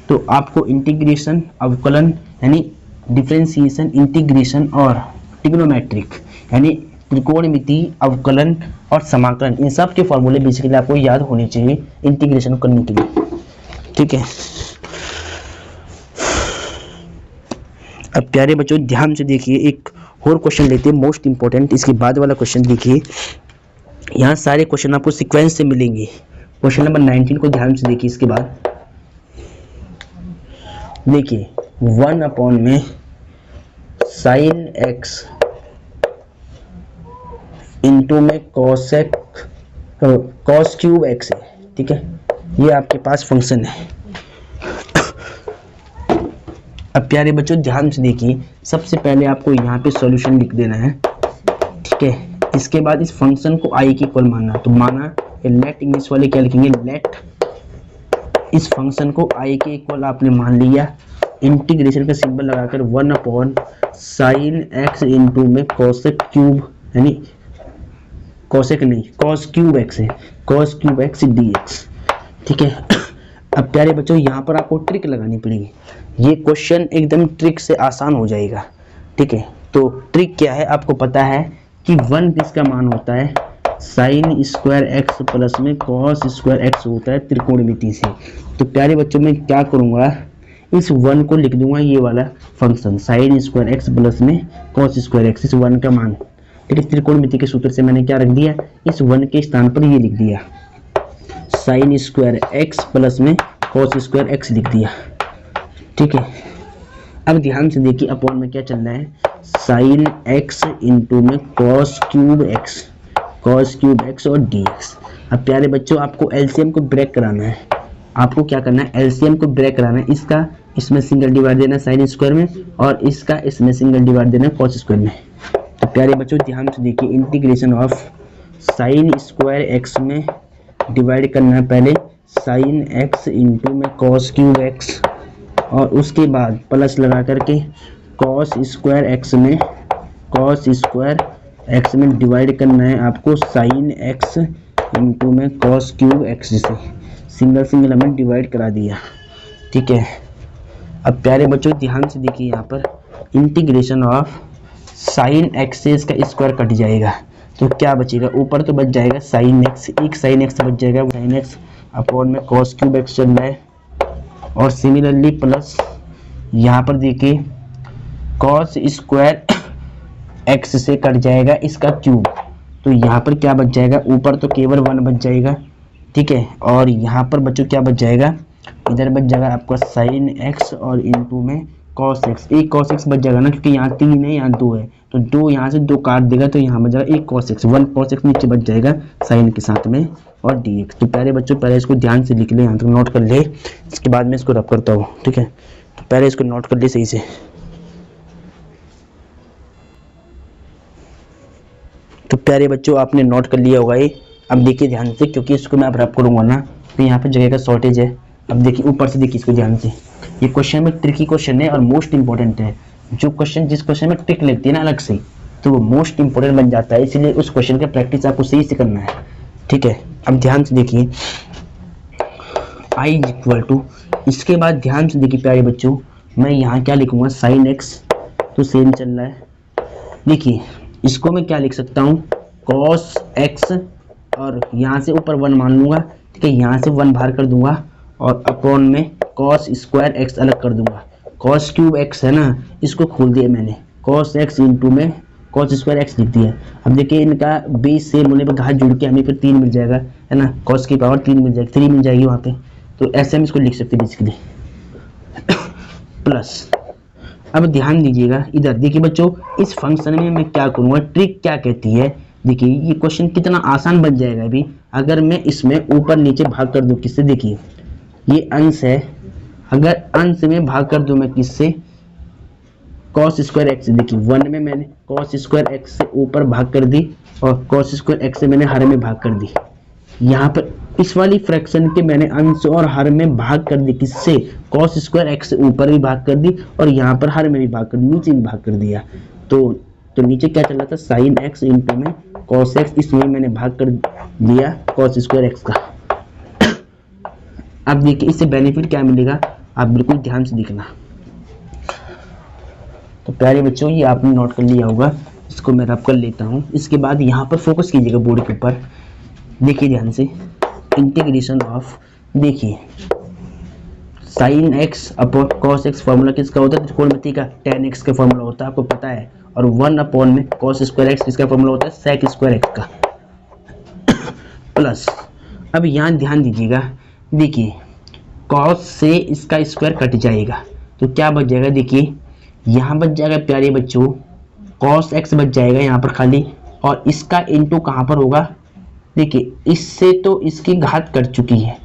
तो आपको इंटीग्रेशन, अवकलन यानी डिफरेंशिएशन, इंटीग्रेशन और ट्रिग्नोमेट्रिक यानी त्रिकोणमिति, अवकलन और समाकलन, इन सब के फॉर्मूले बेसिकली आपको याद होने चाहिए इंटीग्रेशन करने के लिए। ठीक है, अब प्यारे बच्चों ध्यान से देखिए, एक और क्वेश्चन लेते हैं मोस्ट इंपॉर्टेंट। इसके बाद वाला क्वेश्चन देखिए, यहाँ सारे क्वेश्चन आपको सीक्वेंस से मिलेंगे। क्वेश्चन नंबर 19 को ध्यान से देखिए। इसके बाद देखिए 1 अपॉन में साइन एक्स इंटू में कॉस क्यूब एक्स है। ठीक है, ये आपके पास फंक्शन है। अब प्यारे बच्चों ध्यान से देखिए, सबसे पहले आपको यहाँ पे सॉल्यूशन लिख देना है। ठीक है, इसके बाद इस फंक्शन को आई के इक्वल मानना, तो माना लेट, इंग्लिश वाले क्या लिखेंगे, लेट इस फंक्शन को आई के इक्वल आपने मान लिया। इंटीग्रेशन का सिंबल लगाकर 1 अपॉन साइन एक्स इंटू में कॉसेक क्यूब, यानी कॉसेक नहीं कॉस क्यूब एक्स है, कॉस क्यूब एक्स dx। ठीक है, अब प्यारे बच्चों यहाँ पर आपको ट्रिक लगानी पड़ेगी। ये क्वेश्चन एकदम ट्रिक से आसान हो जाएगा। ठीक है, तो ट्रिक क्या है, आपको पता है कि 1 किसका मान होता है, साइन स्क्वायर एक्स प्लस में कॉस स्क्वायर एक्स होता है त्रिकोणमिति से। तो प्यारे बच्चों मैं क्या करूँगा, इस 1 को लिख दूंगा ये वाला function sine square x plus में कॉस स्क्वायर एक्स, इस 1 का मान। ठीक है, त्रिकोणमिति के सूत्र से मैंने क्या रख दिया, इस 1 के स्थान पर ये लिख दिया, साइन स्क्वायर एक्स प्लस में कॉस स्क्वायर एक्स लिख दिया। ठीक है, अब ध्यान से देखिए अपॉन में क्या चल रहा है, साइन एक्स इंटू में कॉस क्यूब एक्स और dx। अब प्यारे बच्चों आपको एलसीएम को ब्रेक कराना है, आपको क्या करना है, एलसीएम को ब्रेक कराना है। इसका इसमें सिंगल डिवाइड देना साइन स्क्वायर में, और इसका इसमें सिंगल डिवाइड देना कॉस स्क्वायर में। तो प्यारे बच्चों ध्यान से देखिए, integration of sine square x में डिवाइड करना है पहले साइन एक्स इंटू में कॉस क्यूब एक्स, और उसके बाद प्लस लगा करके कॉस स्क्वायर एक्स में डिवाइड करना है आपको साइन एक्स इंटू में कॉस क्यूब एक्स से, सिंगल सिंगल हमें डिवाइड करा दिया। ठीक है, अब प्यारे बच्चों ध्यान से देखिए, यहाँ पर इंटीग्रेशन ऑफ साइन एक्स से इसका स्क्वायर कट जाएगा, तो क्या बचेगा, ऊपर तो बच जाएगा साइन एक्स, एक साइन एक्स बच जाएगा, साइन एक्स अपॉन में कॉस क्यूब एक्स चल रहा है, और सिमिलरली प्लस यहाँ पर देखिए कॉस स्क्वायर एक्स से कट जाएगा इसका क्यूब, तो यहाँ पर क्या बच जाएगा, ऊपर तो केवल 1 बच जाएगा। ठीक है, और यहाँ पर बच्चों क्या बच जाएगा, इधर बच जाएगा आपका साइन एक्स और इंटू में कॉस एक्स, एक कॉस एक्स बच जाएगा ना, क्योंकि यहाँ 3 है यहाँ 2 है, तो 2 यहाँ से 2 काट देगा, तो यहाँ बच जाएगा एक कॉस एक्स, 1 कॉस एक्स नीचे बच जाएगा साइन के साथ में और dx। तो प्यारे बच्चों पहले इसको ध्यान से लिख ले, यहाँ तक नोट कर ले, इसके बाद में इसको रब करता हूँ। ठीक है, तो पहले इसको नोट कर ले सही से। तो प्यारे बच्चों आपने नोट कर लिया होगा ये। अब देखिए ध्यान से, क्योंकि इसको मैं अब रब करूंगा ना तो यहाँ पे जगह का शॉर्टेज है। अब देखिए ऊपर से देखिए इसको ध्यान से, ये क्वेश्चन में ट्रिकी क्वेश्चन है और मोस्ट इंपॉर्टेंट है। जो क्वेश्चन जिस क्वेश्चन में ट्रिक लगती है ना अलग से, तो वो मोस्ट इंपॉर्टेंट बन जाता है, इसीलिए उस क्वेश्चन का प्रैक्टिस आपको सही से करना है, ठीक है। अब ध्यान से देखिए i इक्वल टू, इसके बाद ध्यान से देखिए प्यारे बच्चों, मैं यहाँ क्या लिखूंगा, साइन एक्स तो सेम चल रहा है। देखिए इसको मैं क्या लिख सकता हूँ, कॉस एक्स, और यहाँ से ऊपर 1 मान लूंगा, ठीक है। यहाँ से 1 बाहर कर दूंगा और अपॉन में कॉस स्क्वायर एक्स अलग कर दूंगा। कॉस क्यूब एक्स है ना, इसको खोल दिया मैंने, कॉस एक्स इंटू में कॉस स्क्वायर एक्स लिख दिया। अब देखिए इनका बेस सेम होने पर घात जुड़ के हमें फिर 3 मिल जाएगा, है ना, कॉस की पावर 3 मिल जाएगी, 3 मिल जाएगी वहाँ पे। तो ऐसे हम इसको लिख सकते हैं बेसिकली प्लस। अब ध्यान दीजिएगा इधर, देखिए बच्चों इस फंक्शन में मैं क्या करूँगा, ट्रिक क्या कहती है। देखिए ये क्वेश्चन कितना आसान बन जाएगा अभी, अगर मैं इसमें ऊपर नीचे भाग कर दूं किससे, देखिए ये अंश है, अगर अंश में भाग कर दूं मैं किससे, कॉस स्क्वायर एक्स से। देखिए 1 में मैंने कॉस स्क्वायर एक्स से ऊपर भाग कर दी और कॉस स्क्वायर एक्स से मैंने हर में भाग कर दी। यहाँ पर इस वाली फ्रैक्शन के मैंने अंश और हर में भाग कर दी किससे, कॉस स्क्वायर एक्स से ऊपर भी भाग कर दी और यहाँ पर हर में भी भाग कर, नीचे भी भाग कर दिया। तो नीचे क्या चल रहा था, साइन एक्स इंटू में कॉस एक्स, इसमें मैंने भाग कर दिया कॉस स्क्वायर एक्स का। अब देखिए इससे बेनिफिट क्या मिलेगा, आप बिल्कुल ध्यान से देखना। तो प्यारे बच्चों ये आपने नोट कर लिया होगा, इसको मैं रब कर लेता हूँ। इसके बाद यहाँ पर फोकस कीजिएगा बोर्ड के ऊपर, देखिए ध्यान से, इंटीग्रेशन ऑफ, देखिए sine x upon cos x formula किसका होता है, त्रिकोणमिति का tan x का फॉर्मूला होता है, आपको पता है। और 1 अपॉन में कॉस स्क्वायर एक्स किसका फॉर्मूला होता है, सेक स्क्वायर एक्स का प्लस। अब यहाँ ध्यान दीजिएगा, देखिए कॉस से इसका स्क्वायर कट जाएगा तो क्या बच जाएगा, देखिए यहाँ बच जाएगा प्यारे बच्चों कॉस एक्स बच जाएगा यहाँ पर खाली, और इसका इंटू कहाँ पर होगा, देखिए इससे तो इसकी घात कट चुकी है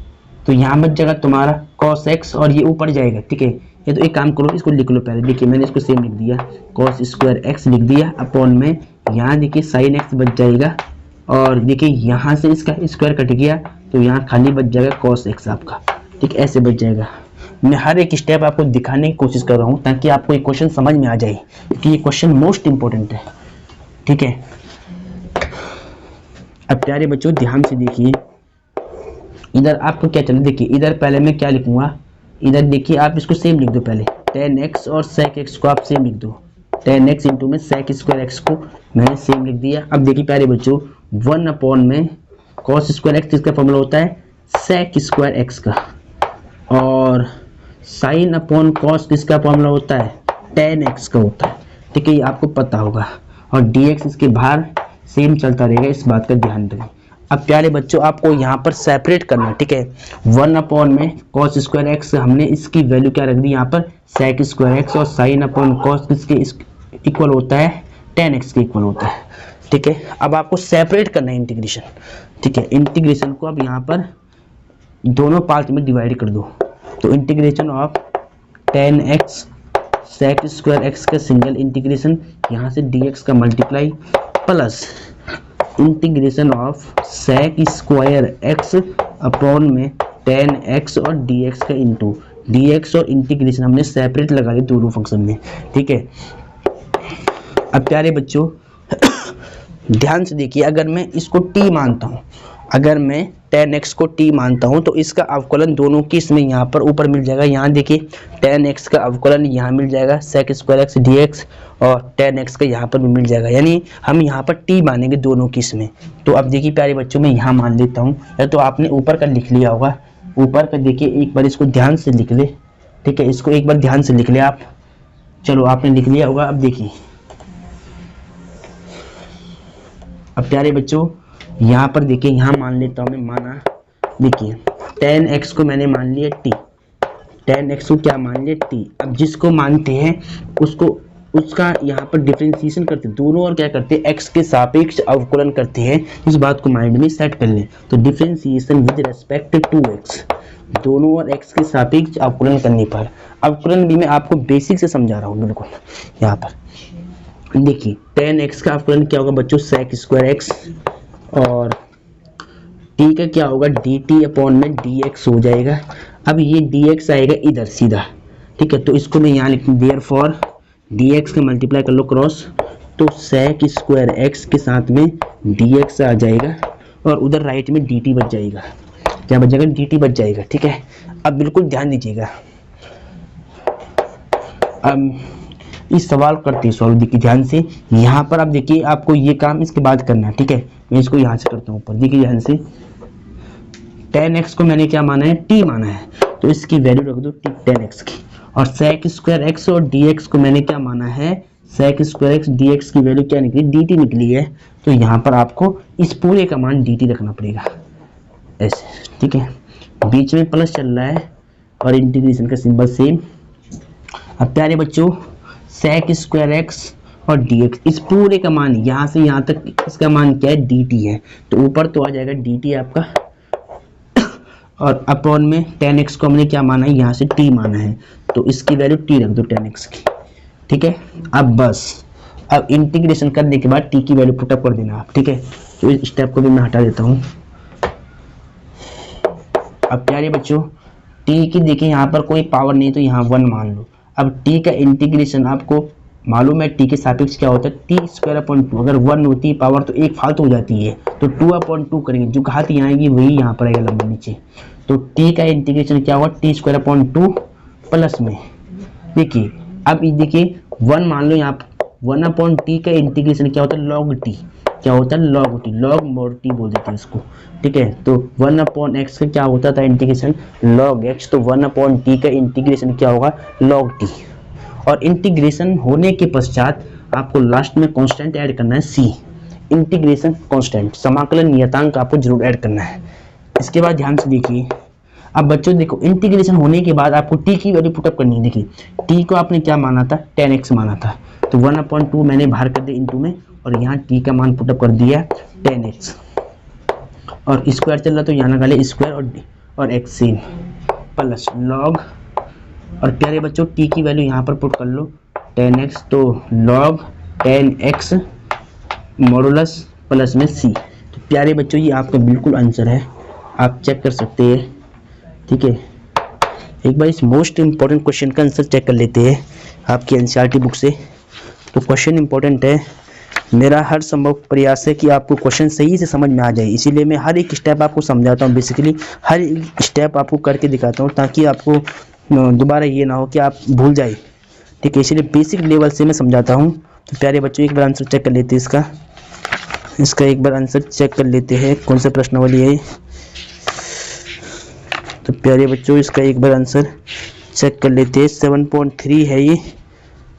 तो यहाँ बच जाएगा तुम्हारा कॉस एक्स और ये ऊपर जाएगा, ठीक है। ये तो एक काम करो इसको लिख लो पहले, देखिए मैंने इसको सेम लिख दिया, कॉस स्क्वायर एक्स लिख दिया अपॉन में यहाँ देखिए साइन एक्स बच जाएगा, और देखिए यहाँ से इसका स्क्वायर कट गया तो यहाँ खाली बच जाएगा कॉस एक्स आपका, ठीक, ऐसे बच जाएगा। मैं हर एक स्टेप आपको दिखाने की कोशिश कर रहा हूँ ताकि आपको ये क्वेश्चन समझ में आ जाए, क्योंकि ये क्वेश्चन मोस्ट इंपॉर्टेंट है, ठीक है। अब प्यारे बच्चों ध्यान से देखिए, इधर आपको क्या चले, देखिए इधर पहले मैं क्या लिखूंगा, इधर देखिए आप इसको सेम लिख दो पहले, tan x और sec x को आप सेम लिख दो, tan x इंटू में sec स्क्वायर x को मैंने सेम लिख दिया। अब देखिए प्यारे बच्चों 1 अपॉन में cos स्क्वायर एक्स किसका फॉर्मूला होता है, sec स्क्वायर एक्स का, और sin अपॉन cos किसका फॉर्मूला होता है, tan x का होता है, ठीक है, ये आपको पता होगा। और dx इसके बाहर सेम चलता रहेगा, इस बात का ध्यान रखें। अब प्यारे बच्चों आपको यहाँ पर सेपरेट करना है, ठीक है। 1 अपॉन में कॉस स्क्वायर एक्स, हमने इसकी वैल्यू क्या रख दी यहाँ पर, सेक स्क्वायर एक्स, और साइन अपॉन कॉस किसके इक्वल होता है, tan x के इक्वल होता है, ठीक है। अब आपको सेपरेट करना है इंटीग्रेशन, ठीक है। इंटीग्रेशन को अब यहाँ पर दोनों पार्ट में डिवाइड कर दो, तो integration of tan x sec square x का सिंगल इंटीग्रेशन, यहाँ से dx का multiply, plus integration of sec square x upon में tan x और dx का इंटू, dx और इंटीग्रेशन हमने सेपरेट लगा दिया दोनों फंक्शन में, ठीक है। अब प्यारे बच्चों ध्यान से देखिए, अगर मैं इसको t मानता हूँ, अगर मैं tan x को t मानता हूँ तो इसका अवकलन दोनों की इसमें यहाँ पर ऊपर मिल जाएगा। यहाँ देखिए tan x का अवकलन यहाँ मिल जाएगा sec स्क्वायर एक्स dx, और tan x का यहाँ पर भी मिल जाएगा, यानी हम यहाँ पर t मानेंगे दोनों की इसमें। तो अब देखिए प्यारे बच्चों मैं यहाँ मान लेता हूँ, या तो आपने ऊपर का लिख लिया होगा, ऊपर का देखिए एक बार इसको ध्यान से लिख ले, ठीक है, इसको एक बार ध्यान से लिख ले आप, चलो आपने लिख लिया होगा। अब देखिए अब प्यारे बच्चों यहाँ पर देखिए, यहाँ मान लेता हूँ मैं, माना देखिए tan x को मैंने मान लिया t, tan x को क्या मान लिया t। अब जिसको मानते हैं उसको उसका यहाँ पर डिफरेंशिएशन करते हैं दोनों, और क्या करते हैं x के सापेक्ष अवकलन करते हैं। इस बात को माइंड में सेट कर लें, तो differentiation with respect to x, दोनों और x के सापेक्ष अवकलन करने पर, अवकलन भी मैं आपको बेसिक से समझा रहा हूँ बिल्कुल यहाँ पर। देखिए टेन एक्स का अवकलन क्या होगा बच्चों, सेक स्क्वायर एक्स, और टी का क्या होगा, डी टी अपॉन में डी एक्स हो जाएगा। अब ये डी एक्स आएगा इधर सीधा, ठीक है, तो इसको मैं यहाँ लिख दूँ, देयर फॉर डी एक्स का मल्टीप्लाई कर लो क्रॉस, तो सेक स्क्वायर एक्स के साथ में डी एक्स आ जाएगा, और उधर राइट में डी टी बच जाएगा, क्या बच जाएगा, डी टी बच जाएगा, ठीक है। अब बिल्कुल ध्यान दीजिएगा, अब इस सवाल करते हैं सॉल्व, देखिए ध्यान से, यहाँ पर आप देखिए आपको ये काम इसके बाद करना है, ठीक है। मैं इसको यहाँ से करता हूँ ऊपर, देखिए ध्यान से, टेन एक्स को मैंने क्या माना है, टी माना है, तो इसकी वैल्यू रख दो टी टेन एक्स की, और सेक स्क्वायर एक्स और डी एक्स को मैंने क्या माना है, sec square x, d x की वैल्यू क्या निकली, डी टी निकली है, तो यहाँ पर आपको इस पूरे का मान डी टी रखना पड़ेगा ऐसे, ठीक है। बीच में प्लस चल रहा है और इंटीग्रेशन का सिंबल सेम। अब प्यारे बच्चों सेक स्क्वायर एक्स और डी एक्स, इस पूरे का मान यहाँ से यहाँ तक इसका मान क्या है, डी टी है, तो ऊपर तो आ जाएगा डी टी आपका, और अपॉन में टेन एक्स को हमने क्या माना है, यहाँ से टी माना है, तो इसकी वैल्यू टी रख दो टेन एक्स की, ठीक है। अब बस अब इंटीग्रेशन करने के बाद टी की वैल्यू पुटअप कर देना आप, ठीक है। तो इस स्टेप को भी मैं हटा देता हूँ। अब प्यारे बच्चों टी की देखिए यहाँ पर कोई पावर नहीं, तो यहाँ वन मान लो। अब टी का इंटीग्रेशन आपको मालूम है टी के सापेक्ष क्या होता है, टी स्क्वायर अपॉन टू, अगर वन होती है पावर तो एक फालतू हो जाती है, तो टू अपॉन टू करेंगे, जो घात यहाँ आएगी वही यहाँ पर आएगा लंबा नीचे, तो टी का इंटीग्रेशन क्या होगा, T square upon two plus में, देखिए अब देखिए वन मान लो, यहाँ वन अपॉन टी का इंटीग्रेशन क्या होता है, लॉग टी, क्या होता है, log T, log mode T बोल देते हैं इसको, ठीक है। तो वन अपॉन एक्स का क्या होता था इंटीग्रेशन, लॉग एक्स, तो वन अपॉन टी का इंटीग्रेशन क्या होगा, लॉग टी, और इंटीग्रेशन होने के पश्चात आपको लास्ट में कांस्टेंट ऐड करना है सी, इंटीग्रेशन कांस्टेंट, समाकलन नियतांक आपको जरूर ऐड करना है। इसके बाद ध्यान से देखिए, अब बच्चों देखो इंटीग्रेशन होने के बाद आपको टी की वैल्यू पुटअप करनी है। देखिए टी को आपने क्या माना था, टेन एक्स माना था, तो वन अपॉन टू मैंने बाहर कर दिया इंटू में, और यहाँ टी का मान पुटअप कर दिया टेन एक्स, और स्क्वायर चल रहा तो यहाँ निकाले स्क्वायर और एक्स सेम प्लस लॉग, और प्यारे बच्चों टी की वैल्यू यहाँ पर पुट कर लो टेन एक्स, तो log ten x modulus plus में सी। तो प्यारे बच्चों ये आपका बिल्कुल आंसर है, आप चेक कर सकते हैं, ठीक है। एक बार इस मोस्ट इम्पॉर्टेंट क्वेश्चन का आंसर चेक कर लेते हैं आपकी एनसीईआरटी बुक से। तो क्वेश्चन इम्पॉर्टेंट है, मेरा हर संभव प्रयास है कि आपको क्वेश्चन सही से समझ में आ जाए, इसीलिए मैं हर एक स्टेप आपको समझाता हूँ, बेसिकली हर एक स्टेप आपको करके दिखाता हूँ, ताकि आपको दोबारा ये ना हो कि आप भूल जाए, ठीक है, इसीलिए बेसिक लेवल से मैं समझाता हूँ। तो प्यारे बच्चों एक बार आंसर चेक कर लेते हैं इसका एक बार आंसर चेक कर लेते हैं, कौन सा प्रश्नावली है। तो प्यारे बच्चों इसका एक बार आंसर चेक कर लेते हैं, 7.3 है ये,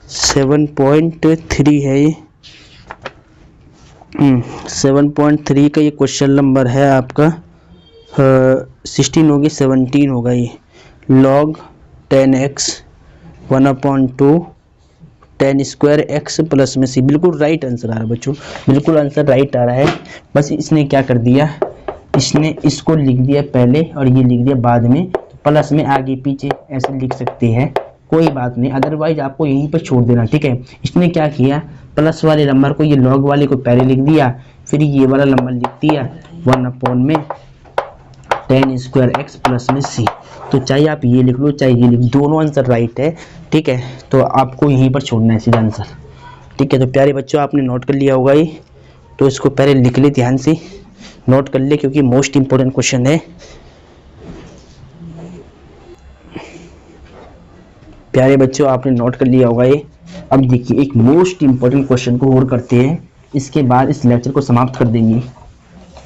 7.3 है ये, 7.3 का ये क्वेश्चन नंबर है आपका 16 होगी, 17 होगा ये, log 10x 1/2 10 square x plus में सी, बिल्कुल राइट आंसर आ रहा है बच्चों, बिल्कुल आंसर राइट आ रहा है। बस इसने क्या कर दिया, इसने इसको लिख दिया पहले और ये लिख दिया बाद में, तो प्लस में आगे पीछे ऐसे लिख सकते हैं, कोई बात नहीं, अदरवाइज आपको यहीं पर छोड़ देना, ठीक है। इसने क्या किया, प्लस वाले नंबर को ये लॉग वाले को पहले लिख दिया, फिर ये वाला नंबर लिख दिया 1/10 स्क्वायर एक्स प्लस में सी। तो चाहे आप ये लिख लो चाहे ये लिख, दोनों आंसर राइट है, ठीक है। तो आपको यहीं पर छोड़ना है सीधा आंसर, ठीक है। तो प्यारे बच्चों आपने नोट कर लिया होगा ये, तो इसको पहले लिख ले, ध्यान से नोट कर ले क्योंकि मोस्ट इंपॉर्टेंट क्वेश्चन है। प्यारे बच्चों आपने नोट कर लिया होगा ये। अब देखिए एक मोस्ट इंपॉर्टेंट क्वेश्चन को और करते हैं, इसके बाद इस लेक्चर को समाप्त कर देंगे।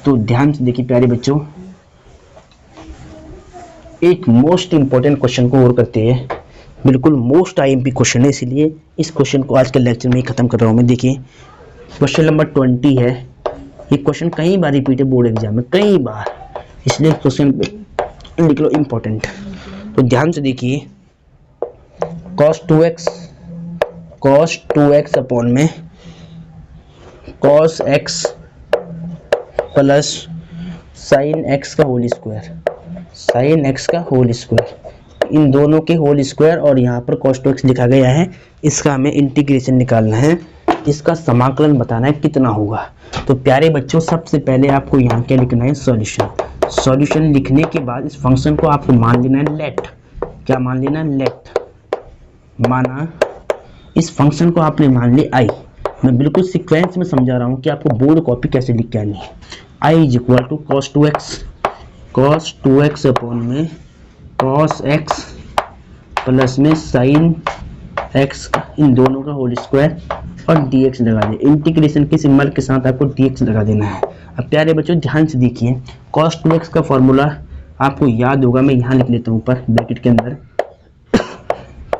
तो ध्यान से देखिए प्यारे बच्चों, एक मोस्ट इंपॉर्टेंट क्वेश्चन को और करते हैं, बिल्कुल मोस्ट आईएमपी क्वेश्चन है, इसीलिए इस क्वेश्चन को आज के लेक्चर में ही खत्म कर रहा हूँ मैं। देखिए क्वेश्चन नंबर 20 है, ये क्वेश्चन कई बार रिपीट है बोर्ड एग्जाम में, कई बार, इसलिए क्वेश्चन लिख लो इंपॉर्टेंट। तो ध्यान से देखिए, cos 2x अपॉन में cos x plus sin x का होल स्क्वायर, sin x का होल स्क्वायर, इन दोनों के होल स्क्वायर और यहाँ पर cos 2x लिखा गया है, इसका हमें इंटीग्रेशन निकालना है। इसका समाकलन बताना है कितना होगा। तो प्यारे बच्चों सबसे पहले आपको यहाँ क्या लिखना है, सॉल्यूशन। सॉल्यूशन लिखने के बाद इस फंक्शन को आपको मान लेना है लेट। क्या मान लेना है, लेट। माना इस फंक्शन को आपने मान लिया आई। मैं बिल्कुल सीक्वेंस में समझा रहा हूँ कि आपको बोर्ड कॉपी कैसे लिख के आनी है। I is equal to cos 2x upon में कॉस x प्लस में साइन x, इन दोनों का होल स्क्वायर और dx लगा दे। इंटीग्रेशन के सिंबल के साथ आपको dx लगा देना है। अब प्यारे बच्चों ध्यान से देखिए, cos 2x का फॉर्मूला आपको याद होगा, मैं यहाँ लिख लेता हूँ ऊपर ब्रैकेट के अंदर।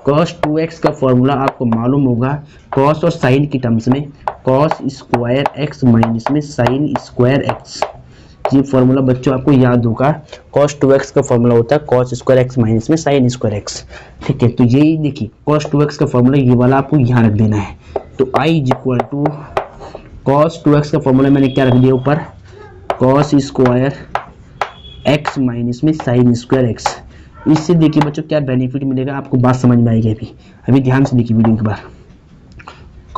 cos 2x का फॉर्मूला आपको मालूम होगा cos और sin की टर्म्स में cos स्क्वायर x माइनस में sin स्क्वायर x। ये फॉर्मूला बच्चों आपको याद होगा, cos 2x का फॉर्मूला होता है cos स्क्वायर x माइनस में sin स्क्वायर x। ठीक है, तो यही देखिए cos 2x का फॉर्मूला ये वाला आपको यहाँ रख देना है। तो i is equal to cos 2x का फॉर्मूला मैंने क्या रख दिया ऊपर, cos स्क्वायर x माइनस में sin स्क्वायर x। इससे देखिए बच्चों क्या बेनिफिट मिलेगा, आपको बात समझ में आएगी। अभी ध्यान से देखिए वीडियो एक बार।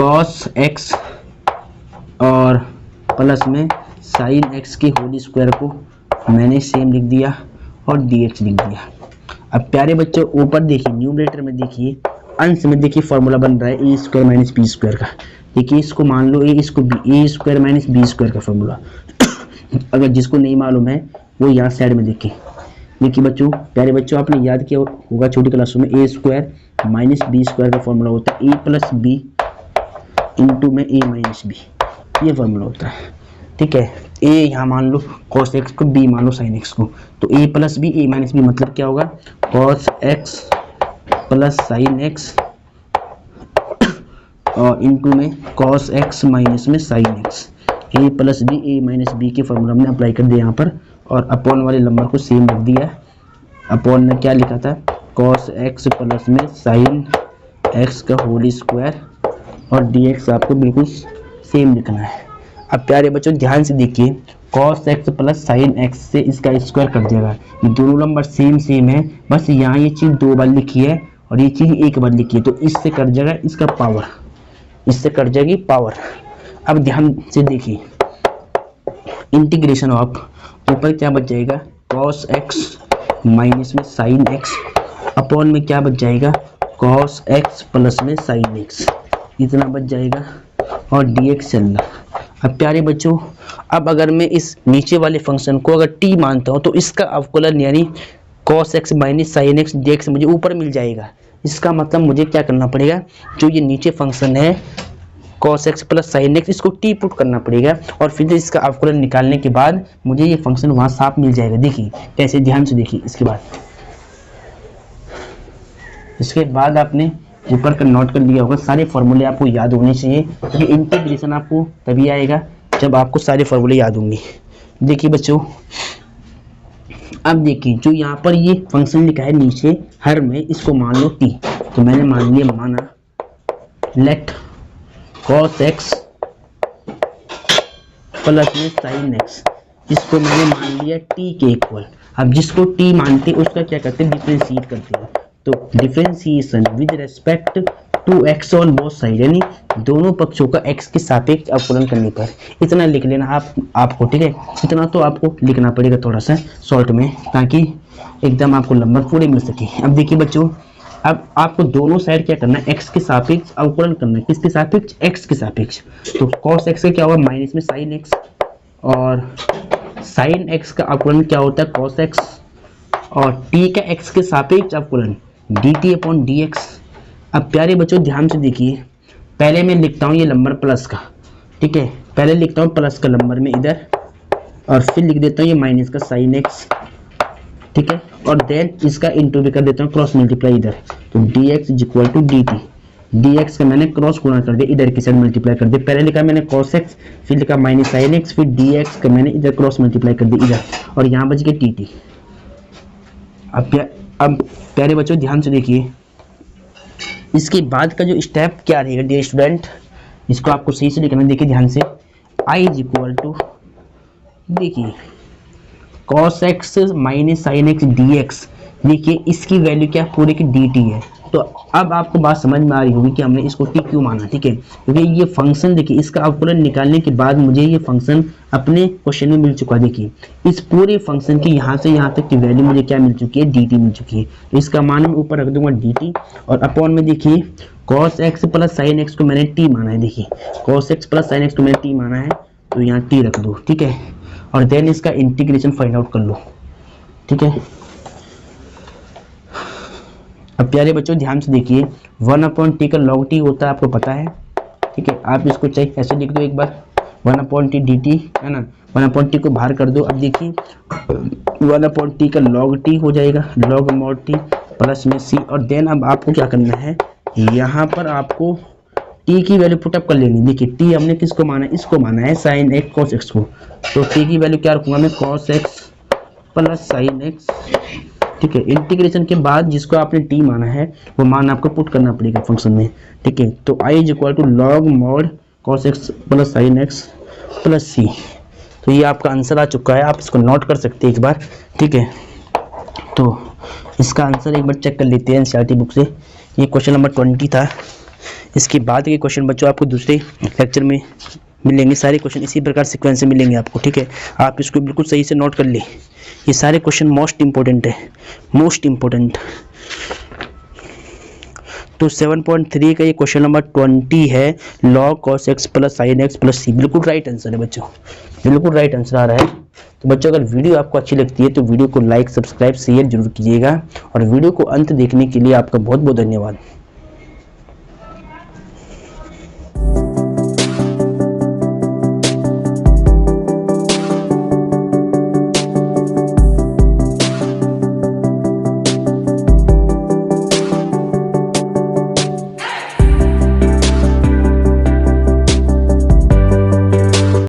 cos x और प्लस में साइन x के होल स्क्वायर को मैंने सेम लिख दिया और dx लिख दिया। अब प्यारे बच्चों ऊपर देखिए न्यूमरेटर में देखिए, अंश में देखिए फॉर्मूला बन रहा है ए स्क्वायर माइनस बी स्क्वायर का। देखिए इसको मान लो ए, इसको बी, ए स्क्वायर माइनस बी स्क्वायर का फॉर्मूला। अगर जिसको नहीं मालूम है वो यहाँ साइड में देखिए बच्चों, प्यारे बच्चों आपने याद किया होगा छोटी क्लासों में ए स्क्वायर माइनस बी स्क्वायर का फॉर्मूला होता है ए प्लस बी इंटू में ए माइनस बी, ये फॉर्मूला होता है। ठीक है, ए यहाँ मान लो cos x को, b मान लो sin x को, तो a plus b a minus b मतलब क्या होगा, cos x plus sin x और इंटू में cos x माइनस में sin x। a plus b a minus b के फॉर्मूला हमने अप्लाई कर दिया यहाँ पर, और अपॉन वाले नंबर को सेम रख दिया। अपॉन में क्या लिखा था, cos x प्लस में sin x का होल स्क्वायर और dx आपको बिल्कुल सेम लिखना है। अब प्यारे बच्चों ध्यान से देखिए, cos x plus sin x से इसका स्क्वायर कट जाएगा। ये दोनों नंबर सेम है, बस यहाँ ये चीज़ 2 बार लिखी है और ये चीज़ 1 बार लिखी है, तो इससे कट जाएगा इसका पावर, इससे कट जाएगी पावर। अब ध्यान से देखिए, इंटीग्रेशन ऑफ ऊपर क्या बच जाएगा, cos x माइनस में sin x अपॉन में क्या बच जाएगा, cos x प्लस में sin x, इतना बच जाएगा और dx चल रहा। अब प्यारे बच्चों अब अगर मैं इस नीचे वाले फंक्शन को अगर t मानता हूँ तो इसका अवकलन यानी cos x minus sin x dx मुझे ऊपर मिल जाएगा। इसका मतलब मुझे क्या करना पड़ेगा, जो ये नीचे फंक्शन है cos x plus sin x, इसको t पुट करना पड़ेगा और फिर इसका अवकलन निकालने के बाद मुझे ये फंक्शन वहाँ साफ मिल जाएगा। देखिए कैसे, ध्यान से देखिए। इसके बाद आपने ऊपर का नोट कर लिया होगा, सारे फॉर्मूले आपको याद होने चाहिए, क्योंकि इंटीग्रेशन आपको तभी आएगा जब आपको सारे फॉर्मूले याद होंगे। देखिए बच्चों अब देखिए जो यहाँ पर ये फंक्शन लिखा है नीचे हर में, इसको मान लो t, तो मैंने मान लिया, माना लेट cos x प्लस में sin x, इसको मैंने मान लिया t के इक्वल। अब जिसको t मानते उसका क्या करते हैं, डिफरेंशिएट करते हैं। तो differentiation with respect to x on both side, यानी दोनों पक्षों का x के सापेक्ष अवकलन करने पर, इतना लिख लेना आपको। ठीक है, इतना तो आपको लिखना पड़ेगा थोड़ा सा शॉर्ट में, ताकि एकदम आपको नंबर पूरे मिल सके। अब देखिए बच्चों, अब आपको दोनों साइड क्या करना है, x के सापेक्ष अवकलन करना है। किसके सापेक्ष, x के सापेक्ष। तो cos x का क्या होगा, माइनस में sin x, और sin x का अवकलन क्या होता है, cos x, और t का x के सापेक्ष अवकलन dt अपॉन dx। अब प्यारे बच्चों ध्यान से देखिए, पहले मैं लिखता हूँ ये नंबर प्लस का, ठीक है, पहले लिखता हूँ प्लस का नंबर में इधर, और फिर लिख देता हूँ ये माइनस का sin x, ठीक है, और देन इसका इंटू भी कर देता हूँ क्रॉस मल्टीप्लाई इधर। तो dx is equal to dt, dx का मैंने क्रॉस गुणा कर दिया, इधर की साइड मल्टीप्लाई कर दिया। पहले लिखा मैंने cos x, फिर लिखा माइनस sin x, फिर dx का मैंने इधर क्रॉस मल्टीप्लाई कर दिया इधर, और यहाँ बच गया dt। अब प्यारे बच्चों ध्यान से देखिए, इसके बाद का जो स्टेप क्या रहेगा डियर स्टूडेंट, इसको आपको सही से लिखना। देखिए ध्यान से, i इज इक्वल टू, देखिए cos x minus sin x dx, देखिए इसकी वैल्यू क्या पूरे की dt है, तो अब आपको बात समझ में आ रही होगी कि हमने इसको टी क्यों माना, ठीक है, क्योंकि ये फंक्शन देखिए इसका अवकलन निकालने के बाद मुझे ये फंक्शन अपने क्वेश्चन में मिल चुका है। देखिए इस पूरे फंक्शन की यहाँ से यहाँ तक की वैल्यू मुझे क्या मिल चुकी है, डी टी मिल चुकी है। तो इसका मान मैं ऊपर रख दूंगा डी टी, और अपॉन में देखिए cos x plus sine x को मैंने टी माना है। देखिए cos x plus sine x को मैंने टी माना है, तो यहाँ टी रख दो, ठीक है, और देन इसका इंटीग्रेशन फाइंड आउट कर लो, ठीक है। अब प्यारे बच्चों ध्यान से देखिए 1/t का log t होता है, आपको पता है, ठीक है। आप इसको चाहे ऐसे लिख दो एक बार 1/t dt, है ना, 1/t को बाहर कर दो। अब देखिए 1/t का log t हो जाएगा, log mod t प्लस में c, और देन अब आपको क्या करना है, यहाँ पर आपको t की वैल्यू पुटअप कर लेनी। देखिए t हमने किसको माना है, इसको माना है sin x cos x को, तो t की वैल्यू क्या रखूंगा मैं, cos x plus sin x, ठीक है। इंटीग्रेशन के बाद जिसको आपने t माना है वो मान आपको पुट करना पड़ेगा फंक्शन में, ठीक है। तो i is equal to log mod cos x plus sin x plus c। तो ये आपका आंसर आ चुका है, आप इसको नोट कर सकते हैं एक बार, ठीक है। तो इसका आंसर एक बार चेक कर लेते हैं एनसीईआरटी बुक से। ये क्वेश्चन नंबर 20 था। इसके बाद के क्वेश्चन बच्चों आपको दूसरे लेक्चर में मिलेंगे, सारे क्वेश्चन इसी प्रकार सीक्वेंस से मिलेंगे आपको, ठीक है। आप इसको बिल्कुल सही से नोट कर ले, ये सारे क्वेश्चन मोस्ट इंपॉर्टेंट है, मोस्ट इंपॉर्टेंट। तो 7.3 का ये क्वेश्चन नंबर 20 है, log cos x plus sin x plus c, बिल्कुल राइट आंसर है बच्चों, बिल्कुल राइट आंसर आ रहा है। तो बच्चों अगर वीडियो आपको अच्छी लगती है तो वीडियो को लाइक सब्सक्राइब शेयर जरूर कीजिएगा, और वीडियो को अंत देखने के लिए आपका बहुत बहुत धन्यवाद।